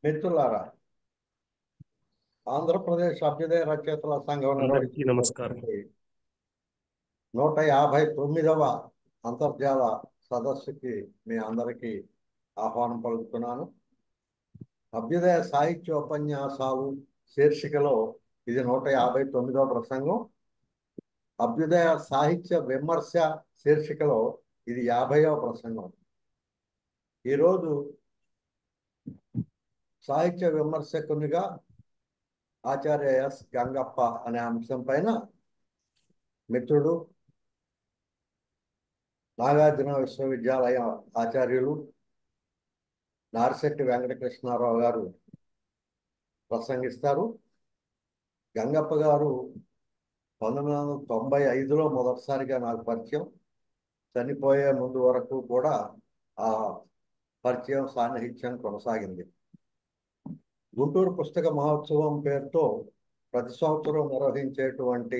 మిత్రులారా, ఆంధ్రప్రదేశ్ అభ్యుదయ రచయితల సంఘం అందరికీ నమస్కారం. నిర్వహించినటువంటి 159వ అంతర్జాల సదస్సుకి మీ అందరికీ ఆహ్వానం పలుకుతున్నాను. అభ్యుదయ సాహిత్యోపన్యాసాలు శీర్షికలో ఇది 159వ ప్రసంగం. అభ్యుదయ సాహిత్య విమర్శ శీర్షికలో ఇది 50వ ప్రసంగం. ఈరోజు సాహిత్య విమర్శకునిగా ఆచార్య ఎస్ గంగప్ప అనే అంశం పైన మిత్రుడు, నాగార్జున విశ్వవిద్యాలయ ఆచార్యులు నార్శెట్టి వెంకటకృష్ణారావు గారు ప్రసంగిస్తారు. గంగప్ప గారు 1995లో మొదటిసారిగా నాకు పరిచయం. చనిపోయే ముందు వరకు కూడా ఆ పరిచయం సాన్నిహిత్యం కొనసాగింది. గుంటూరు పుస్తక మహోత్సవం పేరుతో ప్రతి సంవత్సరం నిర్వహించేటువంటి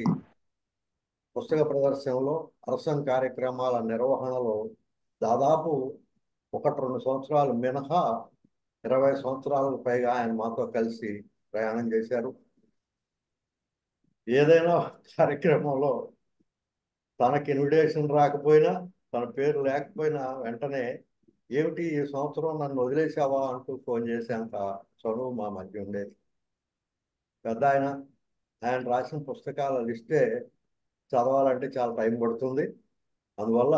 పుస్తక ప్రదర్శనలో, అరసం కార్యక్రమాల నిర్వహణలో దాదాపు 1-2 సంవత్సరాలు మినహా 20 సంవత్సరాలకు పైగా ఆయన మాతో కలిసి ప్రయాణం చేశారు. ఏదైనా కార్యక్రమంలో తనకి ఇన్విటేషన్ రాకపోయినా, తన పేరు లేకపోయినా వెంటనే ఏమిటి ఈ సంవత్సరం నన్ను వదిలేసావా అంటూ ఫోన్ చేసేంత చదువు మా మధ్య ఉండేది. పెద్ద ఆయన రాసిన పుస్తకాల లిస్టే చదవాలంటే చాలా టైం పడుతుంది. అందువల్ల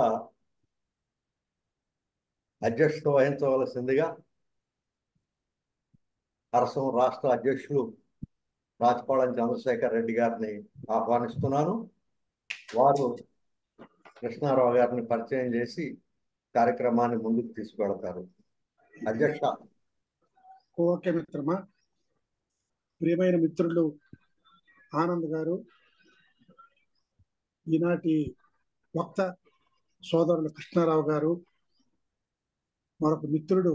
అధ్యక్షత వహించవలసిందిగా అరసం రాష్ట్ర అధ్యక్షులు రాచపాళెం చంద్రశేఖర్ రెడ్డి గారిని ఆహ్వానిస్తున్నాను. వారు కృష్ణారావు గారిని పరిచయం చేసి కార్యక్రమాన్ని ముందుకు తీసుకువెళతారు. అధ్యక్ష. ఓకే మిత్రమా. ప్రియమైన మిత్రులు ఆనంద్ గారు, ఈనాటి వక్త సోదరులు కృష్ణారావు గారు, మరొక మిత్రుడు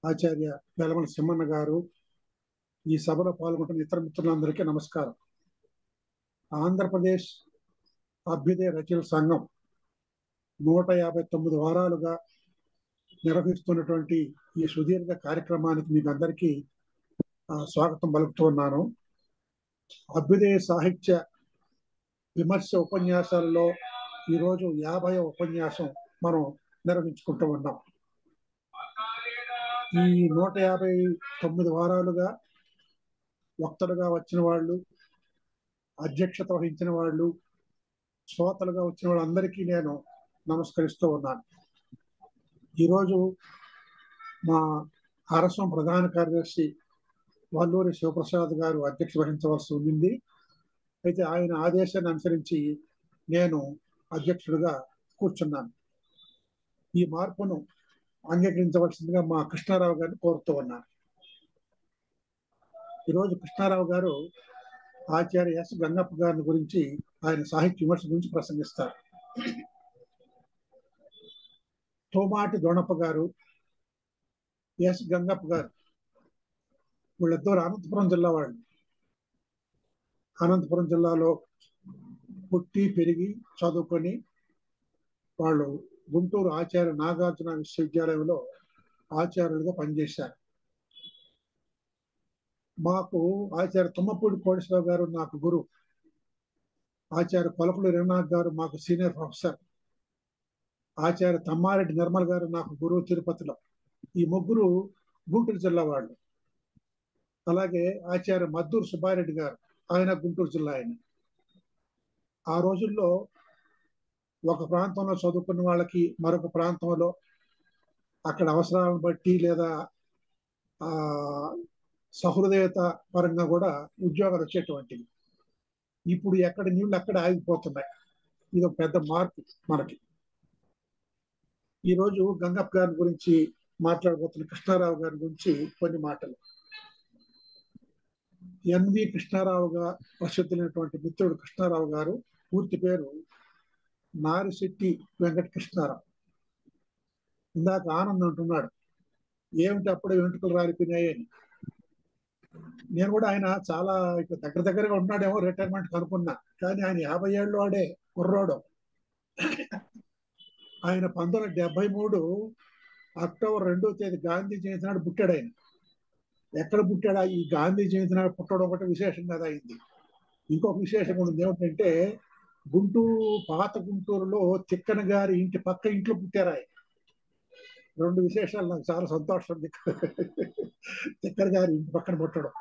ఆచార్య వెలమల సింహన్న గారు, ఈ సభలో పాల్గొంటున్న ఇతర మిత్రులందరికీ నమస్కారం. ఆంధ్రప్రదేశ్ అభ్యుదయ రచయితల సంఘం 159 వారాలుగా నిర్వహిస్తున్నటువంటి ఈ సుదీర్ఘ కార్యక్రమానికి మీకు అందరికీ స్వాగతం పలుకుతున్నాను. అభ్యుదయ సాహిత్య విమర్శ ఉపన్యాసాలలో ఈరోజు 50వ ఉపన్యాసం మనం నిర్వహించుకుంటూ ఉన్నాం. ఈ 159 వారాలుగా వక్తలుగా వచ్చిన వాళ్ళు, అధ్యక్షత వహించిన వాళ్ళు, శ్రోతలుగా వచ్చిన వాళ్ళందరికీ నేను నమస్కరిస్తూ ఉన్నాను. ఈరోజు మా అరసం ప్రధాన కార్యదర్శి వల్లూరి శివప్రసాద్ గారు అధ్యక్ష వహించవలసి ఉంది. అయితే ఆయన ఆదేశాన్ని అనుసరించి నేను అధ్యక్షుడిగా కూర్చున్నాను. ఈ మార్పును అంగీకరించవలసిందిగా మా కృష్ణారావు గారిని కోరుతూ ఉన్నాను. ఈరోజు కృష్ణారావు గారు ఆచార్య ఎస్ గంగప్ప గారిని గురించి, ఆయన సాహిత్య విమర్శ గురించి ప్రసంగిస్తారు. తోమాటి దొణప్ప గారు, ఎస్ గంగప్ప గారు వీళ్ళిద్దరు అనంతపురం జిల్లా వాళ్ళు. అనంతపురం జిల్లాలో పుట్టి పెరిగి చదువుకొని వాళ్ళు గుంటూరు ఆచార్య నాగార్జున విశ్వవిద్యాలయంలో ఆచార్యులుగా పనిచేశారు. మాకు ఆచార్య తుమ్మపూడి కోటేశ్వరరావు గారు నాకు గురువు. ఆచార్య కొలకులు రంగనాథ్ గారు మాకు సీనియర్ ప్రొఫెసర్. ఆచార్య తమ్మారెడ్డి నిర్మల్ గారు నాకు గురువు తిరుపతిలో. ఈ ముగ్గురు గుంటూరు జిల్లా వాళ్ళు. అలాగే ఆచార్య మద్దూరు సుబ్బారెడ్డి గారు, ఆయన గుంటూరు జిల్లా ఆయన. ఆ రోజుల్లో ఒక ప్రాంతంలో చదువుకున్న వాళ్ళకి మరొక ప్రాంతంలో అక్కడ అవసరాలను బట్టి లేదా సహృదయత పరంగా కూడా ఉద్యోగాలు వచ్చేటువంటివి. ఇప్పుడు ఎక్కడ నీళ్లు అక్కడ ఆగిపోతున్నాయి. ఇది ఒక పెద్ద మార్పు మనకి. ఈరోజు గంగప్ప గారి గురించి మాట్లాడబోతున్న కృష్ణారావు గారి గురించి కొన్ని మాటలు. ఎన్వి కృష్ణారావుగా ప్రసిద్ధులైనటువంటి మిత్రుడు కృష్ణారావు గారు పూర్తి పేరు నారిశెట్టి వెంకట కృష్ణారావు. ఇందాక ఆనంద్ అంటున్నాడు, ఏమిటి అప్పుడే వెంట్రుకలు రాలిపోయినాయని. నేను కూడా ఆయన చాలా దగ్గరగా ఉన్నాడేమో రిటైర్మెంట్ అనుకున్నా, కానీ ఆయన 50 ఏళ్ళు వాడే కుర్రోడు. ఆయన 1973 అక్టోబర్ 2వ తేదీ గాంధీ జయంతి నాడు పుట్టాడు ఆయన. ఎక్కడ పుట్టాడా, ఈ గాంధీ జయంతి నాడు పుట్టడం ఒకటి విశేషం కదా అయింది. ఇంకొక విశేషం ఉంది ఏమిటంటే, పాత గుంటూరులో తిక్కన గారి ఇంటి పక్క ఇంట్లో పుట్టారు ఆయన. రెండు విశేషాలు నాకు చాలా సంతోషం. తిక్కన గారి ఇంటి పక్కన పుట్టడం.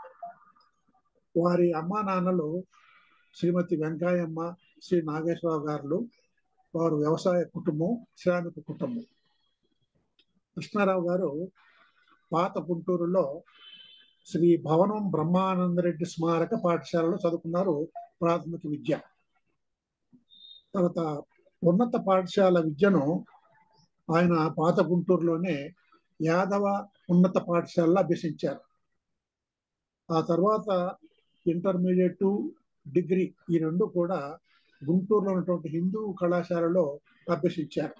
వారి అమ్మా నాన్నలు శ్రీమతి వెంకాయమ్మ, శ్రీ నాగేశ్వరరావు గారు. వారు వ్యవసాయ కుటుంబం, శ్రామిక కుటుంబం. కృష్ణారావు గారు పాత గుంటూరులో శ్రీ భవనం బ్రహ్మానందరెడ్డి స్మారక పాఠశాలలో చదువుకున్నారు ప్రాథమిక విద్య. తర్వాత ఉన్నత పాఠశాల విద్యను ఆయన పాత గుంటూరులోనే యాదవ ఉన్నత పాఠశాలలో అభ్యసించారు. ఆ తర్వాత ఇంటర్మీడియట్, డిగ్రీ ఈ రెండు కూడా గుంటూరులో ఉన్నటువంటి హిందూ కళాశాలలో అభ్యసించారు.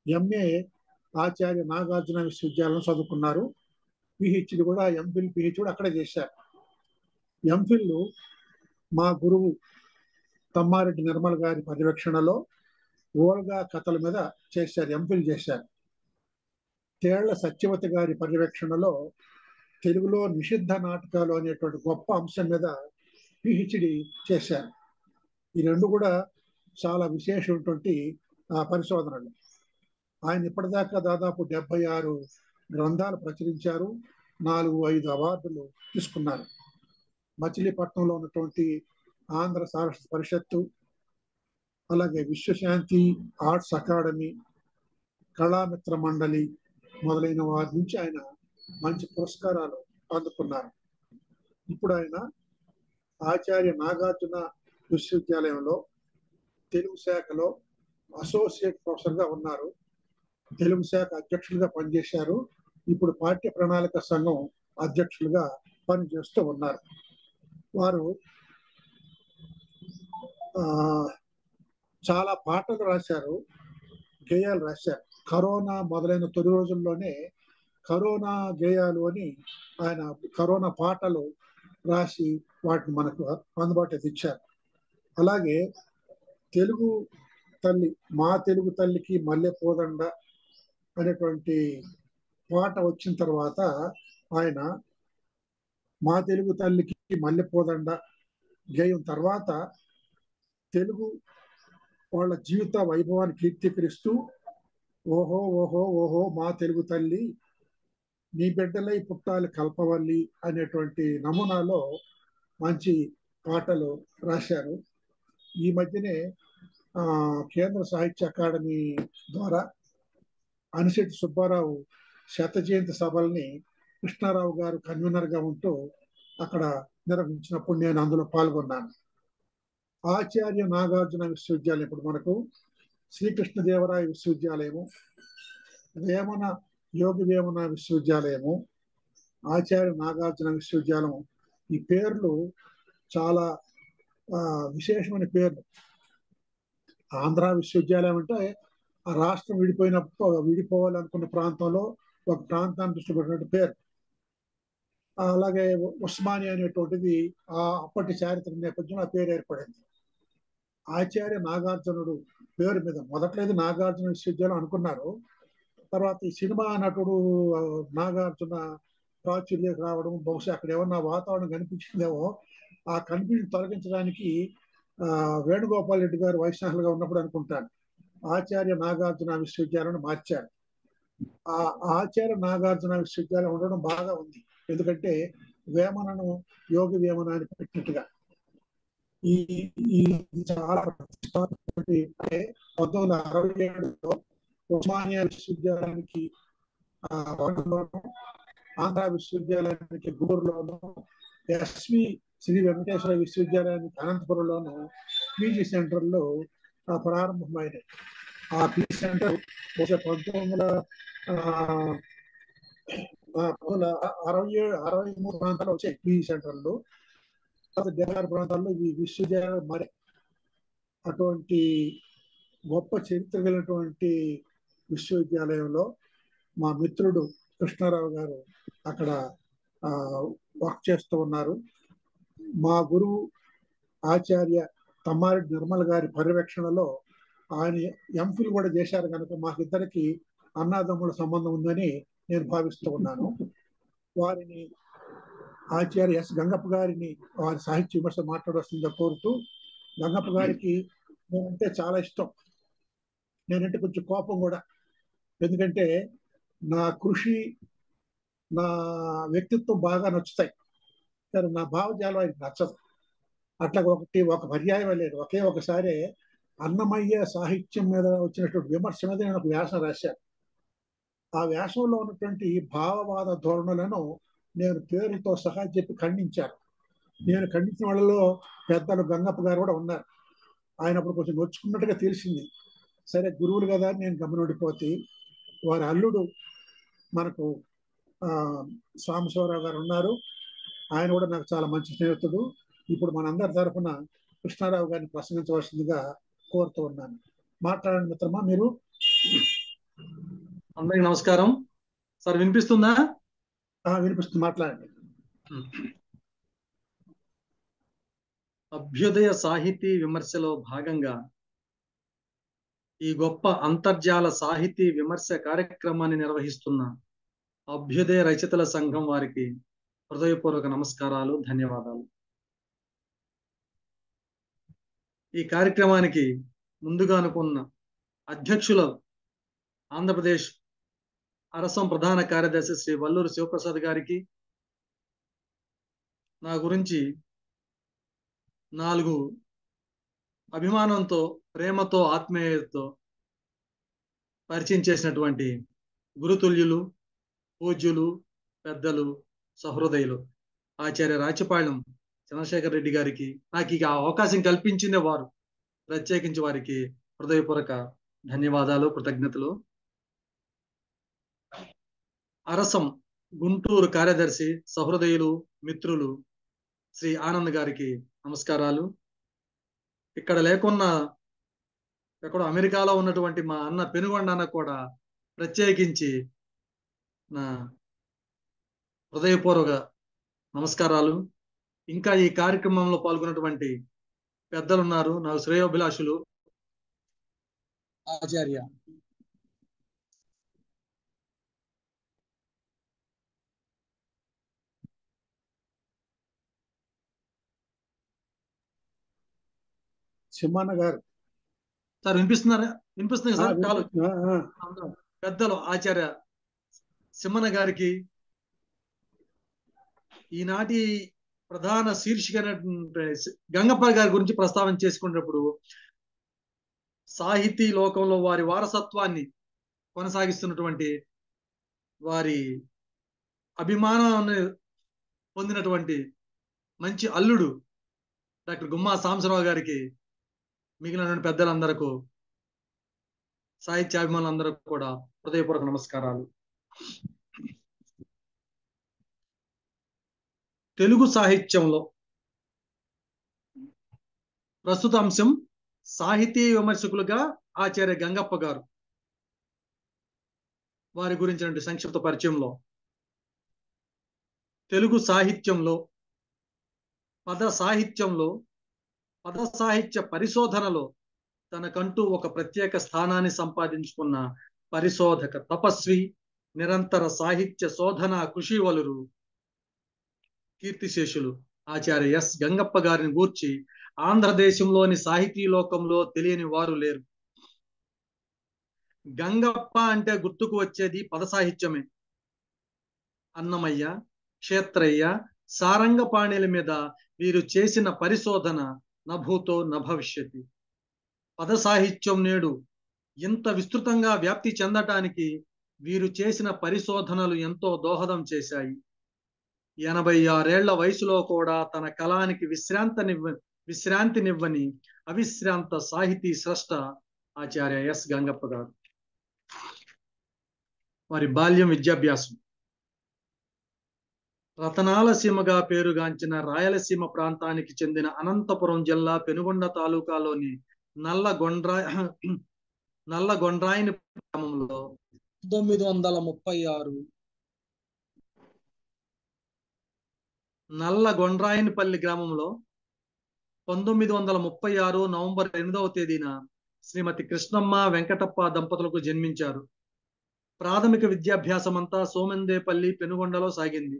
ఎంఏ ఆచార్య నాగార్జున విశ్వవిద్యాలయం చదువుకున్నారు. పిహెచ్డి కూడా, ఎంఫిల్ పిహెచ్డి కూడా అక్కడే చేశారు. ఎంఫిల్ మా గురువు తమ్మారెడ్డి నిర్మల్ గారి పర్యవేక్షణలో ఓల్గా కథల మీద చేశారు, ఎంఫిల్ చేశారు. తేళ్ల సత్యవతి గారి పర్యవేక్షణలో తెలుగులో నిషిద్ధ నాటకాలు అనేటువంటి గొప్ప అంశం మీద పిహెచ్డి చేశారు. ఈ రెండు కూడా చాలా విశేషమైనటువంటి పరిశోధనలు. ఆయన ఇప్పటిదాకా దాదాపు 76 గ్రంథాలు ప్రచురించారు, 4-5 అవార్డులు తీసుకున్నారు. మచిలీపట్నంలో ఉన్నటువంటి ఆంధ్ర సారస్వత పరిషత్తు, అలాగే విశ్వశాంతి ఆర్ట్స్ అకాడమీ, కళామిత్ర మండలి మొదలైన వారి నుంచి ఆయన మంచి పురస్కారాలు అందుకున్నారు. ఇప్పుడు ఆయన ఆచార్య నాగార్జున విశ్వవిద్యాలయంలో తెలుగు శాఖలో అసోసియేట్ ప్రొఫెసర్గా ఉన్నారు. తెలుగు శాఖ అధ్యక్షులుగా పనిచేశారు. ఇప్పుడు పాఠ్య ప్రణాళిక సంఘం అధ్యక్షులుగా పనిచేస్తూ ఉన్నారు. వారు చాలా పాటలు రాశారు, గేయాలు రాశారు. కరోనా మొదలైన తొలి రోజుల్లోనే కరోనా గేయాలు అని ఆయన కరోనా పాటలు రాసి వాటిని మనకు అందుబాటులోకి ఇచ్చారు. అలాగే తెలుగు తల్లి, మా తెలుగు తల్లికి మల్లె పోదండ అనేటువంటి పాట వచ్చిన తర్వాత ఆయన మా తెలుగు తల్లికి మల్లె పోదండ గేయం తర్వాత తెలుగు వాళ్ళ జీవిత వైభవాన్ని కీర్తికరిస్తూ ఓహో ఓహో ఓహో మా తెలుగు తల్లి నీ బిడ్డలై పుట్టాలి కల్పవల్లి అనేటువంటి నమూనాలో మంచి పాటలు రాశారు. ఈ మధ్యనే కేంద్ర సాహిత్య అకాడమీ ద్వారా అనిశెట్టి సుబ్బారావు శత జయంతి సభల్ని కృష్ణారావు గారు కన్వీనర్గా ఉంటూ అక్కడ నిర్వహించినప్పుడు నేను అందులో పాల్గొన్నాను. ఆచార్య నాగార్జున విశ్వవిద్యాలయం ఇప్పుడు మనకు శ్రీకృష్ణదేవరాయ విశ్వవిద్యాలయము, వేమన యోగి వేమన విశ్వవిద్యాలయము, ఆచార్య నాగార్జున విశ్వవిద్యాలయం, ఈ పేర్లు చాలా విశేషమైన పేర్లు. ఆంధ్ర విశ్వవిద్యాలయం అంటే ఆ రాష్ట్రం విడిపోవాలనుకున్న ప్రాంతంలో ఒక ప్రాంతాన్ని దృష్టి పెట్టినట్టు పేరు. అలాగే ఉస్మానియా అనేటువంటిది అప్పటి చారిత్రక నేపథ్యంలో ఆ పేరు ఏర్పడింది. ఆచార్య నాగార్జునుడు పేరు మీద మొదట్లేదు నాగార్జున విశ్వవిద్యాలయం అనుకున్నారు. తర్వాత ఈ సినిమా నటుడు నాగార్జున ప్రాచుర్యం రావడం, బహుశా అక్కడ ఏమన్నా వాతావరణం కనిపించిందేమో, ఆ కనిపించి తొలగించడానికి వేణుగోపాల్ రెడ్డి గారు వైస్ ఛాన్సలర్గా ఉన్నప్పుడు అనుకుంటాను ఆచార్య నాగార్జున విశ్వవిద్యాలయం మార్చారు. ఆ ఆచార్య నాగార్జున విశ్వవిద్యాలయం ఉండడం బాగా ఉంది, ఎందుకంటే వేమనను యోగి వేమన అని పెట్టినట్టుగా. ఈ చాలా 1967లో ఉస్మానియా విశ్వవిద్యాలయానికి ఆంధ్ర విశ్వవిద్యాలయానికి గూడూరులోను, ఎస్వి శ్రీ వెంకటేశ్వర విశ్వవిద్యాలయానికి అనంతపురంలోను పీజీ సెంటర్లో ప్రారంభమైన ఆ పీజీ సెంటర్ 1963 ప్రాంతాల్లో వచ్చాయి పీజీ సెంటర్లు. 76 ప్రాంతాల్లో ఈ విశ్వవిద్యాలయం మరి అటువంటి గొప్ప చరిత్ర కలిగినటువంటి విశ్వవిద్యాలయంలో మా మిత్రుడు కృష్ణారావు గారు అక్కడ వర్క్ చేస్తూ ఉన్నారు. మా గురువు ఆచార్య తమ్మారెడ్డి నిర్మల్ గారి పర్యవేక్షణలో ఆయన ఎంఫిల్ కూడా చేశారు కనుక మాకిద్దరికి అన్నాదమ్ముల సంబంధం ఉందని నేను భావిస్తూ ఉన్నాను. వారిని ఆచార్య ఎస్ గంగప్ప గారిని వారి సాహిత్య విమర్శ మాట్లాడవలసిందిగా కోరుతూ, గంగప్ప గారికి నేనంటే చాలా ఇష్టం. నేనంటే కొంచెం కోపం కూడా. ఎందుకంటే నా కృషి, నా వ్యక్తిత్వం బాగా నచ్చుతాయి, కానీ నా భావజాలం ఆయనకు నచ్చదు. అట్లా ఒక పర్యాయం లేదు, ఒకే ఒకసారి అన్నమయ్య సాహిత్యం మీద వచ్చినటువంటి విమర్శ మీద నేను ఒక వ్యాసం రాశాను. ఆ వ్యాసంలో ఉన్నటువంటి భావవాద ధోరణులను నేను పేరుతో సహా చెప్పి ఖండించాను. నేను ఖండించిన వాళ్ళలో పెద్దలు గంగప్ప గారు కూడా ఉన్నారు. ఆయన అప్పుడు కొంచెం నొచ్చుకున్నట్టుగా తెలిసింది. సరే, గురువులు కదా అని నేను గమనుండిపోతే, వారి అల్లుడు మనకు సాంబశివరావు గారు ఉన్నారు. ఆయన కూడా నాకు చాలా మంచి స్నేహితుడు. ఇప్పుడు మనందరి తరఫున కృష్ణారావు గారిని ప్రసంగించవలసిందిగా కోరుతూ ఉన్నాను. మాట్లాడండి మిత్రమా మీరు. అందరికి నమస్కారం. సార్ వినిపిస్తుందా? వినిపిస్తుంది, మాట్లాడండి. అభ్యుదయ సాహితీ విమర్శలో భాగంగా ఈ గొప్ప అంతర్జాల సాహితీ విమర్శ కార్యక్రమాన్ని నిర్వహిస్తున్న అభ్యుదయ రచయితల సంఘం వారికి హృదయపూర్వక నమస్కారాలు, ధన్యవాదాలు. ఈ కార్యక్రమానికి ముందుగా అనుకున్న అధ్యక్షుల ఆంధ్రప్రదేశ్ అరసం ప్రధాన కార్యదర్శి శ్రీ వల్లూరు శివప్రసాద్ గారికి, నా గురించి 4 అభిమానంతో, ప్రేమతో, ఆత్మీయతతో పరిచయం చేసినటువంటి గురుతుల్యులు, పూజ్యులు, పెద్దలు, సహృదయులు ఆచార్య రాచపాళెం చంద్రశేఖర్ రెడ్డి గారికి, నాకు ఇక అవకాశం కల్పించిందే వారు, ప్రత్యేకించి వారికి హృదయపూర్వక ధన్యవాదాలు, కృతజ్ఞతలు. అరసం గుంటూరు కార్యదర్శి సహృదయులు, మిత్రులు శ్రీ ఆనంద్ గారికి నమస్కారాలు. ఇక్కడ లేకున్నా ఎక్కడో అమెరికాలో ఉన్నటువంటి మా అన్న పెనుగొండ అన్న కూడా ప్రత్యేకించి నా హృదయపూర్వక నమస్కారాలు. ఇంకా ఈ కార్యక్రమంలో పాల్గొన్నటువంటి పెద్దలున్నారు, నాకు శ్రేయోభిలాషులు. ఆచార్య సింహన్న గారు. సార్ వినిపిస్తున్నారా? వినిపిస్తుంది సార్. చాలు. వినిపిస్తుంది. పెద్దలు ఆచార్య సింహన్న గారికి ఈనాటి ప్రధాన శీర్షిక గంగప్ప గారి గురించి ప్రస్తావన చేసుకున్నప్పుడు సాహితీ లోకంలో వారి వారసత్వాన్ని కొనసాగిస్తున్నటువంటి, వారి అభిమానాన్ని పొందినటువంటి మంచి అల్లుడు డాక్టర్ గుమ్మా సాంబశివరావు గారికి, మిగిలిన పెద్దలందరకు, సాహిత్యాభిమానులందరికీ కూడా హృదయపూర్వక నమస్కారాలు. తెలుగు సాహిత్యంలో ప్రస్తుత అంశం సాహితీ విమర్శకులుగా ఆచార్య గంగప్ప గారు. వారి గురించిన సంక్షిప్త పరిచయంలో, తెలుగు సాహిత్యంలో, పద సాహిత్య పరిశోధనలో తనకంటూ ఒక ప్రత్యేక స్థానాన్ని సంపాదించుకున్న పరిశోధక, తపస్వి, నిరంతర సాహిత్య శోధన కృషివలురు, కీర్తిశేషులు ఆచార్య ఎస్ గంగప్ప గారిని గూర్చి ఆంధ్రదేశంలోని సాహితీ లోకంలో తెలియని వారు లేరు. గంగప్ప అంటే గుర్తుకు వచ్చేది పద సాహిత్యమే. అన్నమయ్య, క్షేత్రయ్య, సారంగపాణిల మీద వీరు చేసిన పరిశోధన నభూతో నభవిష్యతి. పద సాహిత్యం నేడు ఇంత విస్తృతంగా వ్యాప్తి చెందటానికి వీరు చేసిన పరిశోధనలు ఎంతో దోహదం చేశాయి. 86 ఏళ్ల వయసులో కూడా తన కళానికి విశ్రాంతినివ్వని అవిశ్రాంత సాహితీ స్రష్ట ఆచార్య ఎస్ గంగప్ప గారు. వారి బాల్యం, విద్యాభ్యాసం రతనాల సీమగా పేరుగాంచిన రాయలసీమ ప్రాంతానికి చెందిన అనంతపురం జిల్లా పెనుగొండ తాలూకాలోని నల్లగొండ్రాయిని గ్రామంలో 1936 నల్లగొండ్రాయినిపల్లి గ్రామంలో 1936 నవంబర్ 8వ తేదీన శ్రీమతి కృష్ణమ్మ వెంకటప్ప దంపతులకు జన్మించారు. ప్రాథమిక విద్యాభ్యాసం అంతా సోమందేపల్లి పెనుగొండలో సాగింది.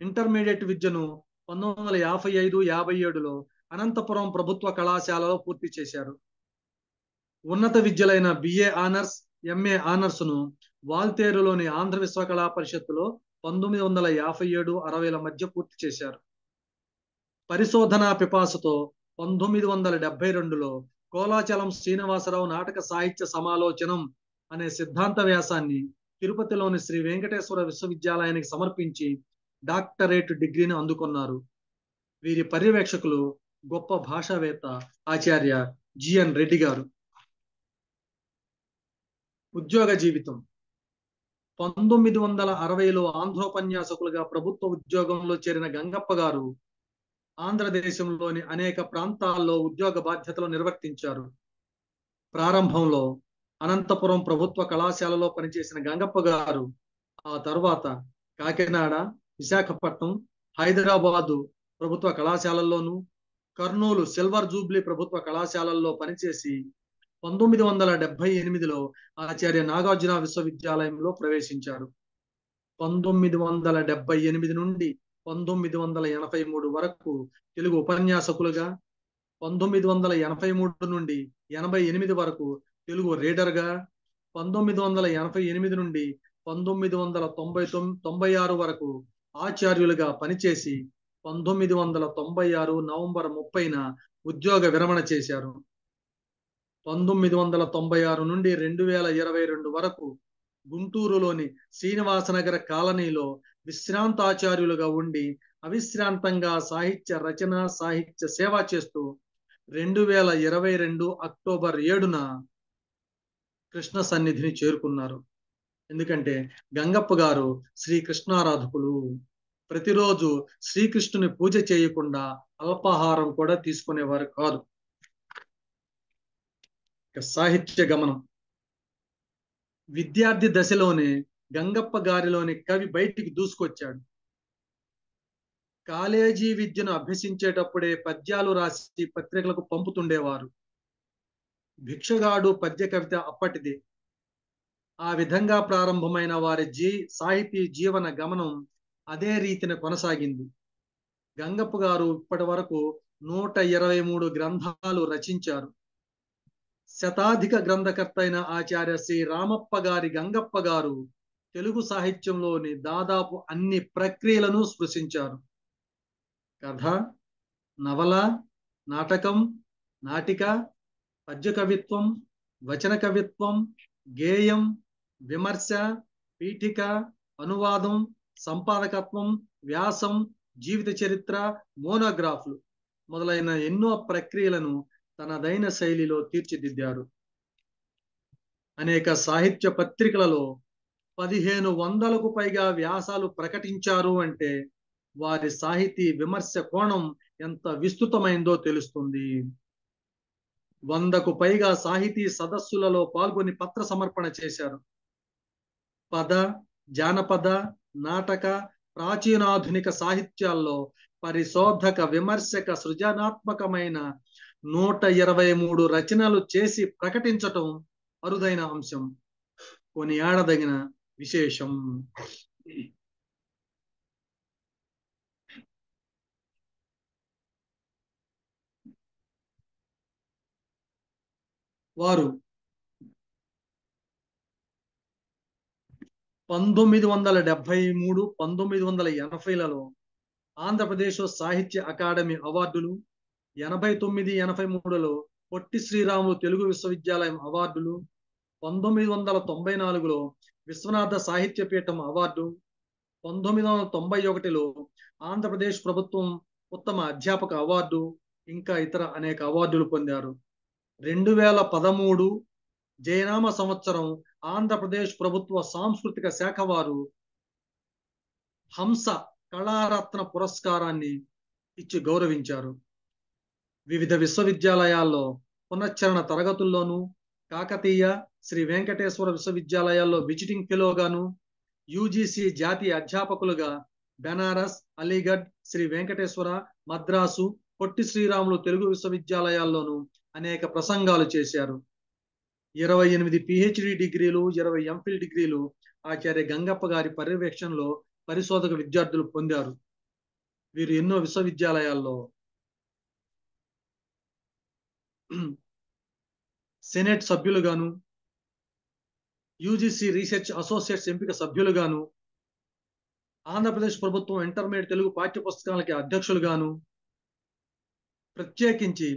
ఇంటర్మీడియట్ విద్యను 1955-57లో అనంతపురం ప్రభుత్వ కళాశాలలో పూర్తి చేశారు. ఉన్నత విద్యలైన బిఏ ఆనర్స్, ఎంఏ ఆనర్స్ ను వాల్తేరులోని ఆంధ్ర విశ్వకళా పరిషత్తులో 1957-60ల మధ్య పూర్తి చేశారు. పరిశోధనా పిపాసతో 1972లో కోలాచలం శ్రీనివాసరావు నాటక సాహిత్య సమాలోచనం అనే సిద్ధాంత వ్యాసాన్ని తిరుపతిలోని శ్రీ వెంకటేశ్వర విశ్వవిద్యాలయానికి సమర్పించి డాక్టరేట్ డిగ్రీని అందుకున్నారు. వీరి పర్యవేక్షకులు గొప్ప భాషావేత్త ఆచార్య జిఎన్ రెడ్డి గారు. ఉద్యోగ జీవితం 1960లో ఆంధ్రోపన్యాసకులుగా ప్రభుత్వ ఉద్యోగంలో చేరిన గంగప్ప గారు ఆంధ్రదేశంలోని అనేక ప్రాంతాల్లో ఉద్యోగ బాధ్యతలు నిర్వర్తించారు. ప్రారంభంలో అనంతపురం ప్రభుత్వ కళాశాలలో పనిచేసిన గంగప్ప గారు ఆ తర్వాత కాకినాడ, విశాఖపట్నం, హైదరాబాదు ప్రభుత్వ కళాశాలల్లోనూ, కర్నూలు సిల్వర్ జూబ్లీ ప్రభుత్వ కళాశాలల్లో పనిచేసి 1978లో ఆచార్య నాగార్జున విశ్వవిద్యాలయంలో ప్రవేశించారు. 1978 నుండి 1983 వరకు తెలుగు ఉపన్యాసకులుగా, 1983 నుండి 88 వరకు తెలుగు రీడర్గా, 1988 నుండి 1996 వరకు ఆచార్యులుగా పనిచేసి 1996 నవంబర్ 30న ఉద్యోగ విరమణ చేశారు. 1996 నుండి 2022 వరకు గుంటూరులోని శ్రీనివాసనగర కాలనీలో విశ్రాంతాచార్యులుగా ఉండి అవిశ్రాంతంగా సాహిత్య రచన, సాహిత్య సేవ చేస్తూ 2022 అక్టోబర్ 7న కృష్ణ సన్నిధిని చేరుకున్నారు. ఎందుకంటే గంగప్ప గారు శ్రీకృష్ణారాధకులు. ప్రతిరోజు శ్రీకృష్ణుని పూజ చేయకుండా అల్పాహారం కూడా తీసుకునేవారు కాదు. సాహిత్య గమనం. విద్యార్థి దశలోనే గంగప్ప గారిలోని కవి బయటికి దూసుకొచ్చాడు. కాలేజీ విద్యను అభ్యసించేటప్పుడే పద్యాలు రాసి పత్రికలకు పంపుతుండేవారు. భిక్షగాడు పద్య కవిత అప్పటిదే. ఆ విధంగా ప్రారంభమైన వారి సాహితీ జీవన గమనం అదే రీతిన కొనసాగింది. గంగప్ప గారు ఇప్పటి వరకు 123 గ్రంథాలు రచించారు. శతాధిక గ్రంథకర్త అయిన ఆచార్య శ్రీ రామప్ప గారి గంగప్ప గారు తెలుగు సాహిత్యంలోని దాదాపు అన్ని ప్రక్రియలను స్పృశించారు. కథ, నవల, నాటకం, నాటిక, పద్య కవిత్వం, వచన కవిత్వం, గేయం, విమర్శ, పీఠిక, అనువాదం, సంపాదకత్వం, వ్యాసం, జీవిత చరిత్ర, మోనోగ్రాఫ్లు మొదలైన ఎన్నో ప్రక్రియలను తనదైన శైలిలో తీర్చిదిద్దారు. అనేక సాహిత్య పత్రికలలో 1500కు పైగా వ్యాసాలు ప్రకటించారు అంటే వారి సాహితీ విమర్శ కోణం ఎంత విస్తృతమైందో తెలుస్తుంది. 100కు పైగా సాహితీ సదస్సులలో పాల్గొని పత్ర సమర్పణ చేశారు. పద, జానపద, నాటక, ప్రాచీనాధునిక సాహిత్యాల్లో పరిశోధక, విమర్శక, సృజనాత్మకమైన 123 రచనలు చేసి ప్రకటించటం అరుదైన అంశం, కొనియాడదగిన విశేషం. వారు 1973, 1980లలో ఆంధ్రప్రదేశ్ సాహిత్య అకాడమీ అవార్డులు, 89, 83లో పొట్టి శ్రీరాములు తెలుగు విశ్వవిద్యాలయం అవార్డులు, 1994లో విశ్వనాథ సాహిత్య పీఠం అవార్డు, 1991లో ఆంధ్రప్రదేశ్ ప్రభుత్వం ఉత్తమ అధ్యాపక అవార్డు, ఇంకా ఇతర అనేక అవార్డులు పొందారు. 2013 జయనామ సంవత్సరం ఆంధ్రప్రదేశ్ ప్రభుత్వ సాంస్కృతిక శాఖ వారు హంస కళారత్న పురస్కారాన్ని ఇచ్చి గౌరవించారు. వివిధ విశ్వవిద్యాలయాల్లో పునశ్చరణ తరగతుల్లోనూ, కాకతీయ, శ్రీ వెంకటేశ్వర విశ్వవిద్యాలయాల్లో విజిటింగ్ ఫెలోగాను, యూజీసీ జాతీయ అధ్యాపకులుగా బెనారస్, అలీగఢ్, శ్రీ వెంకటేశ్వర, మద్రాసు, పొట్టి శ్రీరాములు తెలుగు విశ్వవిద్యాలయాల్లోనూ అనేక ప్రసంగాలు చేశారు. 28 పిహెచ్డి డిగ్రీలు, 20 ఎంఫిల్ డిగ్రీలు ఆచార్య గంగప్ప గారి పర్యవేక్షణలో పరిశోధక విద్యార్థులు పొందారు. వీరు ఎన్నో విశ్వవిద్యాలయాల్లో సెనేట్ సభ్యులుగాను, యూజీసీ రీసెర్చ్ అసోసియేట్స్ ఎంపిక సభ్యులుగాను, ఆంధ్రప్రదేశ్ ప్రభుత్వం ఇంటర్మీడియట్ తెలుగు పాఠ్య పుస్తకాలకి అధ్యక్షులుగాను, ప్రత్యేకించి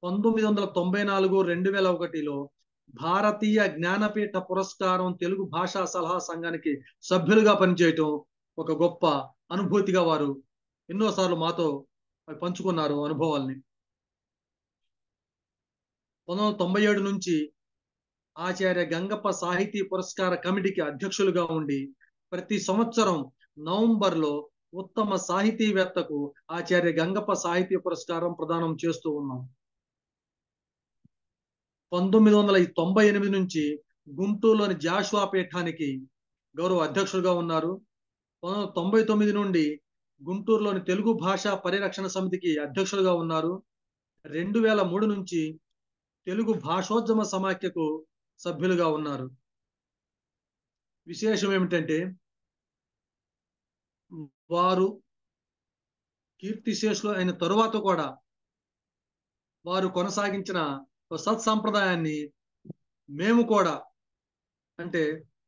1994, 2001లో భారతీయ జ్ఞానపీఠ పురస్కారం తెలుగు భాషా సలహా సంఘానికి సభ్యులుగా పనిచేయటం ఒక గొప్ప అనుభూతిగా వారు ఎన్నోసార్లు మాతో పంచుకున్నారు అనుభవాల్ని. 1997 నుంచి ఆచార్య గంగప్ప సాహితీ పురస్కార కమిటీకి అధ్యక్షులుగా ఉండి ప్రతి సంవత్సరం నవంబర్లో ఉత్తమ సాహితీవేత్తకు ఆచార్య గంగప్ప సాహితీ పురస్కారం ప్రదానం చేస్తూ ఉన్నాం. 1998 నుంచి గుంటూరులోని జాషువా పీఠానికి గౌరవ అధ్యక్షులుగా ఉన్నారు. 1999 నుండి గుంటూరులోని తెలుగు భాషా పరిరక్షణ సమితికి అధ్యక్షులుగా ఉన్నారు. 2003 నుంచి తెలుగు భాషోద్యమ సమాఖ్యకు సభ్యులుగా ఉన్నారు. విశేషం ఏమిటంటే వారు కీర్తిశేషులు అయిన తరువాత కూడా వారు కొనసాగించిన సత్సంప్రదాయాన్ని మేము కూడా, అంటే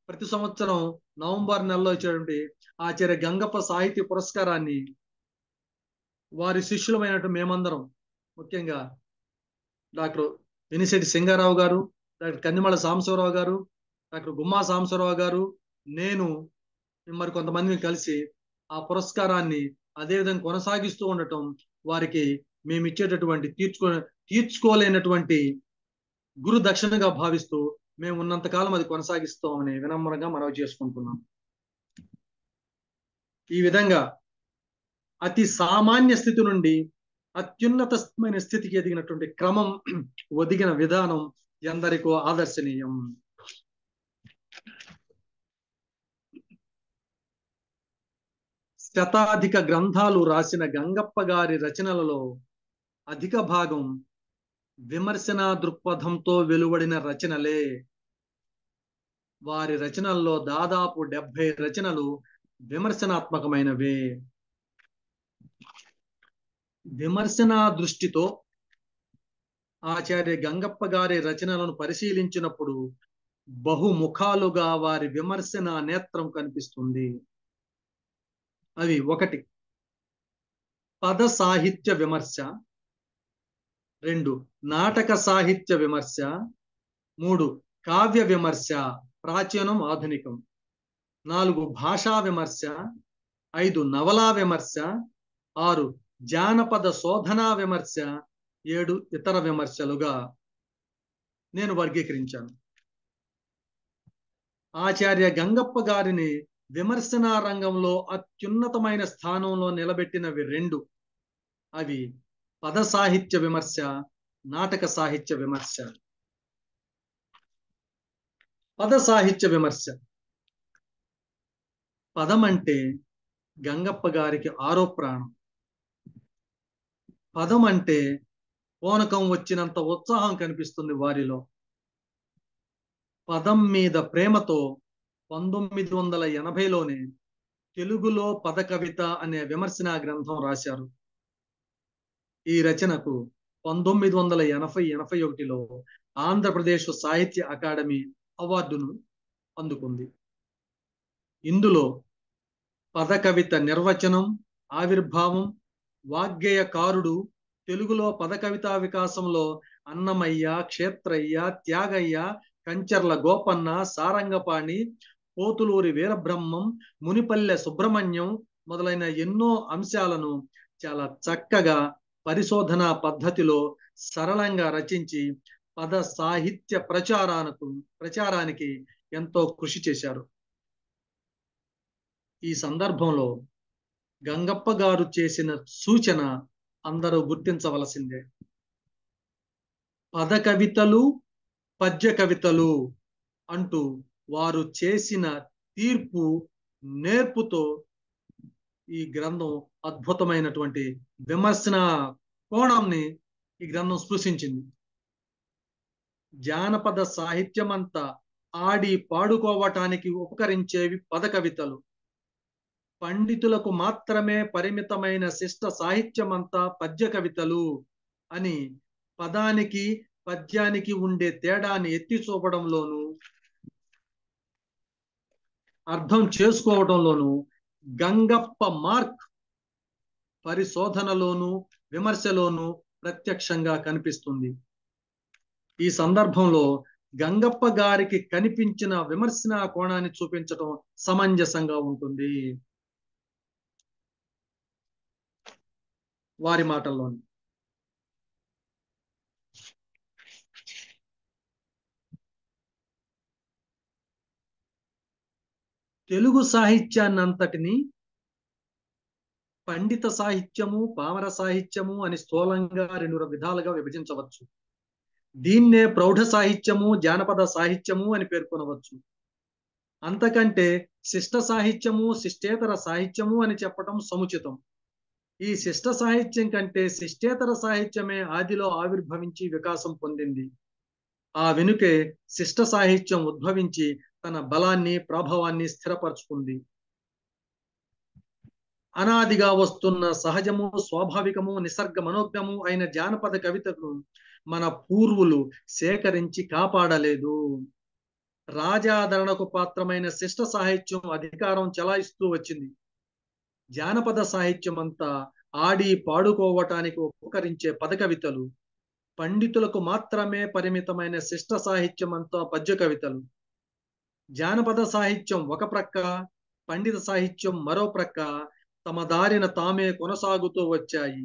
ప్రతి సంవత్సరం నవంబర్ నెలలో ఇచ్చేటువంటి ఆచార్య గంగప్ప సాహితీ పురస్కారాన్ని వారి శిష్యులమైనటువంటి మేమందరం, ముఖ్యంగా డాక్టర్ వెనిశెట్టి సింగారావు గారు, డాక్టర్ కందిమళ్ళ సాంబశివరావు గారు, డాక్టర్ గుమ్మా సాంబశివరావు గారు, నేను మరి కొంతమందిని కలిసి ఆ పురస్కారాన్ని అదేవిధంగా కొనసాగిస్తూ ఉండటం వారికి మేము ఇచ్చేటటువంటి తీర్చుకోలేనటువంటి గురు దక్షిణగా భావిస్తూ మేము ఉన్నంతకాలం అది కొనసాగిస్తామని వినమ్రంగా మనవి చేసుకుంటున్నాం. ఈ విధంగా అతి సామాన్య స్థితి నుండి అత్యున్నతమైన స్థితికి ఎదిగినటువంటి క్రమం, ఒదిగిన విధానం ఎందరికో ఆదర్శనీయం. శతాధిక గ్రంథాలు రాసిన గంగప్ప గారి రచనలలో అధిక భాగం విమర్శనా దృక్పథంతో వెలువడిన రచనలే. వారి రచనల్లో దాదాపు 70 రచనలు విమర్శనాత్మకమైనవే. విమర్శనా దృష్టితో ఆచార్య గంగప్ప గారి రచనలను పరిశీలించినప్పుడు బహుముఖాలుగా వారి విమర్శనా నేత్రం కనిపిస్తుంది. అవి 1 పద సాహిత్య విమర్శ, 2 నాటక సాహిత్య విమర్శ, 3 కావ్య విమర్శ ప్రాచీనం ఆధునికం, 4 భాషా విమర్శ, 5 నవలా విమర్శ, 6 జానపద శోధనా విమర్శ, 7 ఇతర విమర్శలుగా నేను వర్గీకరించాను. ఆచార్య గంగప్ప గారిని విమర్శనా రంగంలో అత్యున్నతమైన స్థానంలో నిలబెట్టినవి 2. అవి పద సాహిత్య విమర్శ, నాటక సాహిత్య విమర్శ. పద సాహిత్య విమర్శ. పదం అంటే గంగప్ప గారికి ఆరో ప్రాణం. పదం అంటే పూనకం వచ్చినంత ఉత్సాహం కనిపిస్తుంది వారిలో. పదం మీద ప్రేమతో 1980లోనే తెలుగులో పద కవిత అనే విమర్శనా గ్రంథం రాశారు. ఈ రచనకు 1980-81లో ఆంధ్రప్రదేశ్ సాహిత్య అకాడమీ అవార్డును అందుకుంది. ఇందులో పద కవిత నిర్వచనం, ఆవిర్భావం, వాగ్గేయకారుడు, తెలుగులో పద కవితా వికాసంలో అన్నమయ్య, క్షేత్రయ్య, త్యాగయ్య, కంచర్ల గోపన్న, సారంగపాణి, పోతులూరి వీరబ్రహ్మం, మునిపల్లె సుబ్రహ్మణ్యం మొదలైన ఎన్నో అంశాలను చాలా చక్కగా పరిశోధనా పద్ధతిలో సరళంగా రచించి పద సాహిత్య ప్రచారానికి ఎంతో కృషి చేశారు. ఈ సందర్భంలో గంగప్ప గారు చేసిన సూచన అందరూ గుర్తించవలసిందే. పద కవితలు, పద్య కవితలు అంటూ వారు చేసిన తీర్పు నేర్పుతో ఈ గ్రంథం అద్భుతమైనటువంటి విమర్శన కోణంని ఈ గ్రంథం స్పృశించింది. జానపద సాహిత్యమంతా ఆడి పాడుకోవటానికి ఉపకరించేవి పద కవితలు. పండితులకు మాత్రమే పరిమితమైన శిష్ట సాహిత్యమంతా పద్య కవితలు అని పదానికి పద్యానికి ఉండే తేడాన్ని ఎత్తి చూపడంలోనూ అర్థం చేసుకోవడంలోనూ గంగప్ప మార్క్ పరిశోధనలోనూ విమర్శలోనూ ప్రత్యక్షంగా కనిపిస్తుంది. ఈ సందర్భంలో గంగప్ప గారికి కనిపించిన విమర్శనా కోణాన్ని చూపించడం సమంజసంగా ఉంటుంది. వారి మాటల్లోని తెలుగు సాహిత్యాన్నంతటిని పండిత సాహిత్యము, పామర సాహిత్యము అని స్థూలంగా రెండు విధాలుగా విభజించవచ్చు. దీన్నే ప్రౌఢ సాహిత్యము, జానపద సాహిత్యము అని పేర్కొనవచ్చు. అంతకంటే శిష్ట సాహిత్యము, శిష్టేతర సాహిత్యము అని చెప్పటం సముచితం. ఈ శిష్ట సాహిత్యం కంటే శిష్టేతర సాహిత్యమే ఆదిలో ఆవిర్భవించి వికాసం పొందింది. ఆ వెనుకే శిష్ట సాహిత్యం ఉద్భవించి తన బలాన్ని, ప్రభావాన్ని స్థిరపరచుకుంది. అనాదిగా వస్తున్న సహజము, స్వాభావికము, నిసర్గ మనోజ్ఞము అయిన జానపద కవితను మన పూర్వులు సేకరించి కాపాడలేదు. రాజాదరణకు పాత్రమైన శిష్ట సాహిత్యం అధికారం చెలాయిస్తూ వచ్చింది. జానపద సాహిత్యం అంతా ఆడి పాడుకోవటానికి ఉపకరించే పద కవితలు, పండితులకు మాత్రమే పరిమితమైన శిష్ట సాహిత్యం అంతా పద్య కవితలు. జానపద సాహిత్యం ఒక ప్రక్క, పండిత సాహిత్యం మరో ప్రక్క తమ దారిన తామే కొనసాగుతూ వచ్చాయి.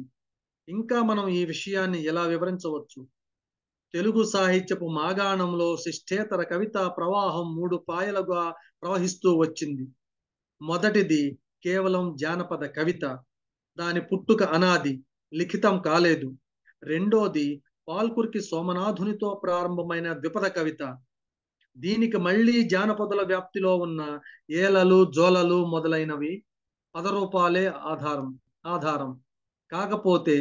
ఇంకా మనం ఈ విషయాన్ని ఎలా వివరించవచ్చు? తెలుగు సాహిత్యపు మాగాణంలో శిష్టేతర కవితా ప్రవాహం 3 పాయలుగా ప్రవహిస్తూ వచ్చింది. మొదటిది కేవలం జానపద కవిత, దాని పుట్టుక అనాది, లిఖితం కాలేదు. రెండోది పాల్కురికి సోమనాథునితో ప్రారంభమైన ద్విపద కవిత. దీనికి మళ్ళీ జానపదుల వ్యాప్తిలో ఉన్న ఏలలు, జోలలు మొదలైనవి పదరూపాలే ఆధారం. కాకపోతే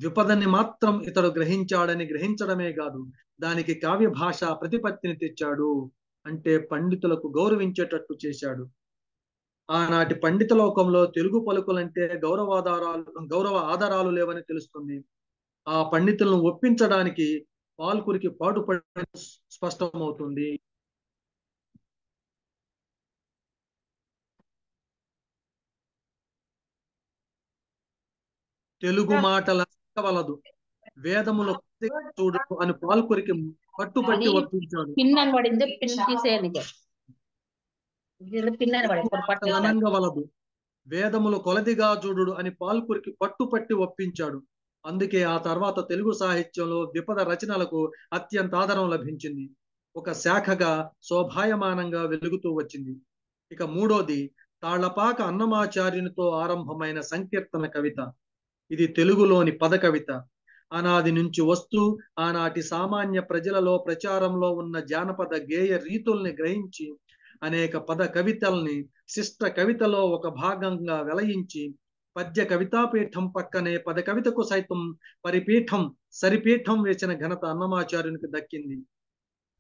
ద్విపదని మాత్రం ఇతడు గ్రహించాడని గ్రహించడమే కాదు, దానికి కావ్య భాష ప్రతిపత్తిని తెచ్చాడు. అంటే పండితులకు గౌరవించేటట్టు చేశాడు. ఆనాటి పండిత లోకంలో తెలుగు పలుకులంటే గౌరవ ఆధారాలు లేవని తెలుస్తుంది. ఆ పండితులను ఒప్పించడానికి పాల్కురికి పాటుపడ స్పష్టమవుతుంది. తెలుగు మాటల వలదు, వేదములు చూడు అని పాల్కురికి పట్టుపట్టి ఒప్పించాడు. పిన్ పడింది, పిన్ తీసేయాలి. వలదు, వేదములు కొలదిగా చూడు అని పాల్కురికి పట్టుపట్టి ఒప్పించాడు. అందుకే ఆ తర్వాత తెలుగు సాహిత్యంలో ద్విపద రచనలకు అత్యంత ఆదరం లభించింది. ఒక శాఖగా శోభాయమానంగా వెలుగుతూ వచ్చింది. ఇక మూడోది తాళ్లపాక అన్నమాచార్యునితో ఆరంభమైన సంకీర్తన కవిత. ఇది తెలుగులోని పద కవిత. అనాది నుంచి వస్తూ ఆనాటి సామాన్య ప్రజలలో ప్రచారంలో ఉన్న జానపద గేయ రీతుల్ని గ్రహించి అనేక పద కవితల్ని శిష్ట కవితలో ఒక భాగంగా వెలయించి పద్య కవితాపీఠం పక్కనే పద కవితకు సైతం సరిపీఠం వేసిన ఘనత అన్నమాచార్యునికి దక్కింది.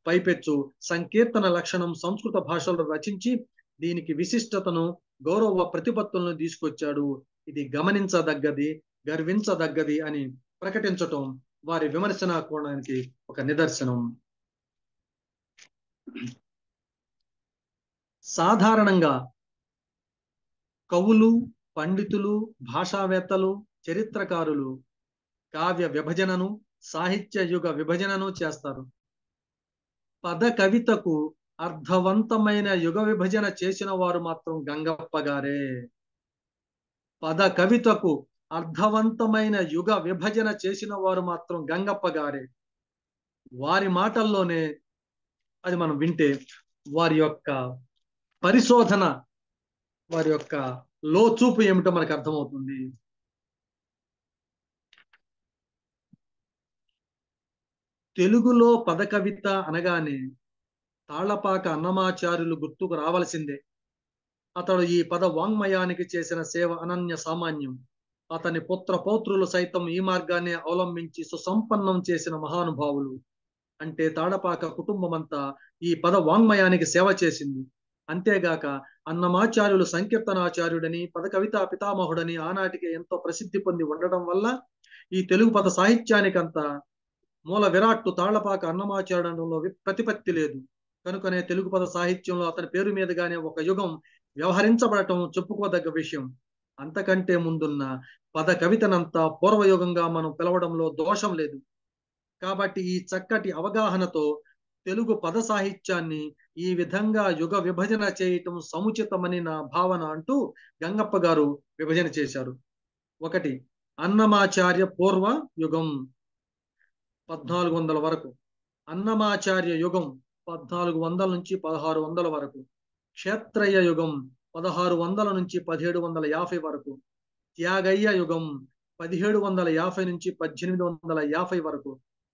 పైపెచ్చు సంకీర్తన లక్షణం సంస్కృత భాషలో రచించి దీనికి విశిష్టతను, గౌరవ ప్రతిపత్తులను తీసుకొచ్చాడు. ఇది గమనించదగ్గది, గర్వించదగ్గది అని ప్రకటించటం వారి విమర్శనా కోణానికి ఒక నిదర్శనం. సాధారణంగా కవులు, పండితులు, భాషావేత్తలు, చరిత్రకారులు కావ్య విభజనను, సాహిత్య యుగ విభజనను చేస్తారు. పద కవితకు అర్థవంతమైన యుగ విభజన చేసిన వారు మాత్రం గంగప్ప గారే. పద కవితకు అర్థవంతమైన యుగ విభజన చేసిన వారు మాత్రం గంగప్ప గారే. వారి మాటల్లోనే అది మనం వింటే వారి యొక్క పరిశోధన, వారి యొక్క లోచూపు ఏమిటో మనకు అర్థమవుతుంది. తెలుగులో పద కవిత అనగానే తాళ్లపాక అన్నమాచార్యులు గుర్తుకు రావలసిందే. అతడు ఈ పద వాంగ్మయానికి చేసిన సేవ అనన్య సామాన్యం. అతని పుత్ర పౌత్రులు సైతం ఈ మార్గాన్ని అవలంబించి సుసంపన్నం చేసిన మహానుభావులు. అంటే తాళపాక కుటుంబం అంతా ఈ పద వాంగ్మయానికి సేవ చేసింది. అంతేగాక అన్నమాచార్యులు సంకీర్తనాచార్యుడని, పద కవితా పితామహుడని ఆనాటికి ఎంతో ప్రసిద్ధి పొంది ఉండడం వల్ల ఈ తెలుగు పద సాహిత్యానికంతా మూల విరాట్టు తాళ్లపాక అన్నమాచార్యంలో ప్రతిపత్తి లేదు. కనుకనే తెలుగు పద సాహిత్యంలో అతని పేరు మీదుగానే ఒక యుగం వ్యవహరించబడటం చెప్పుకోదగ్గ విషయం. అంతకంటే ముందున్న పద కవితనంతా పూర్వయుగంగా మనం పిలవడంలో దోషం లేదు. కాబట్టి ఈ చక్కటి అవగాహనతో తెలుగు పద సాహిత్యాన్ని ఈ విధంగా యుగ విభజన చేయటం సముచితమని నా భావన అంటూ గంగప్ప గారు విభజన చేశారు. 1 అన్నమాచార్య పూర్వ యుగం 1400 వరకు, అన్నమాచార్య యుగం 1400 నుంచి 1600 వరకు, క్షేత్రయ్య యుగం 1600 నుంచి 1750 వరకు, త్యాగయ్య యుగం 1750 నుంచి 1850 వరకు,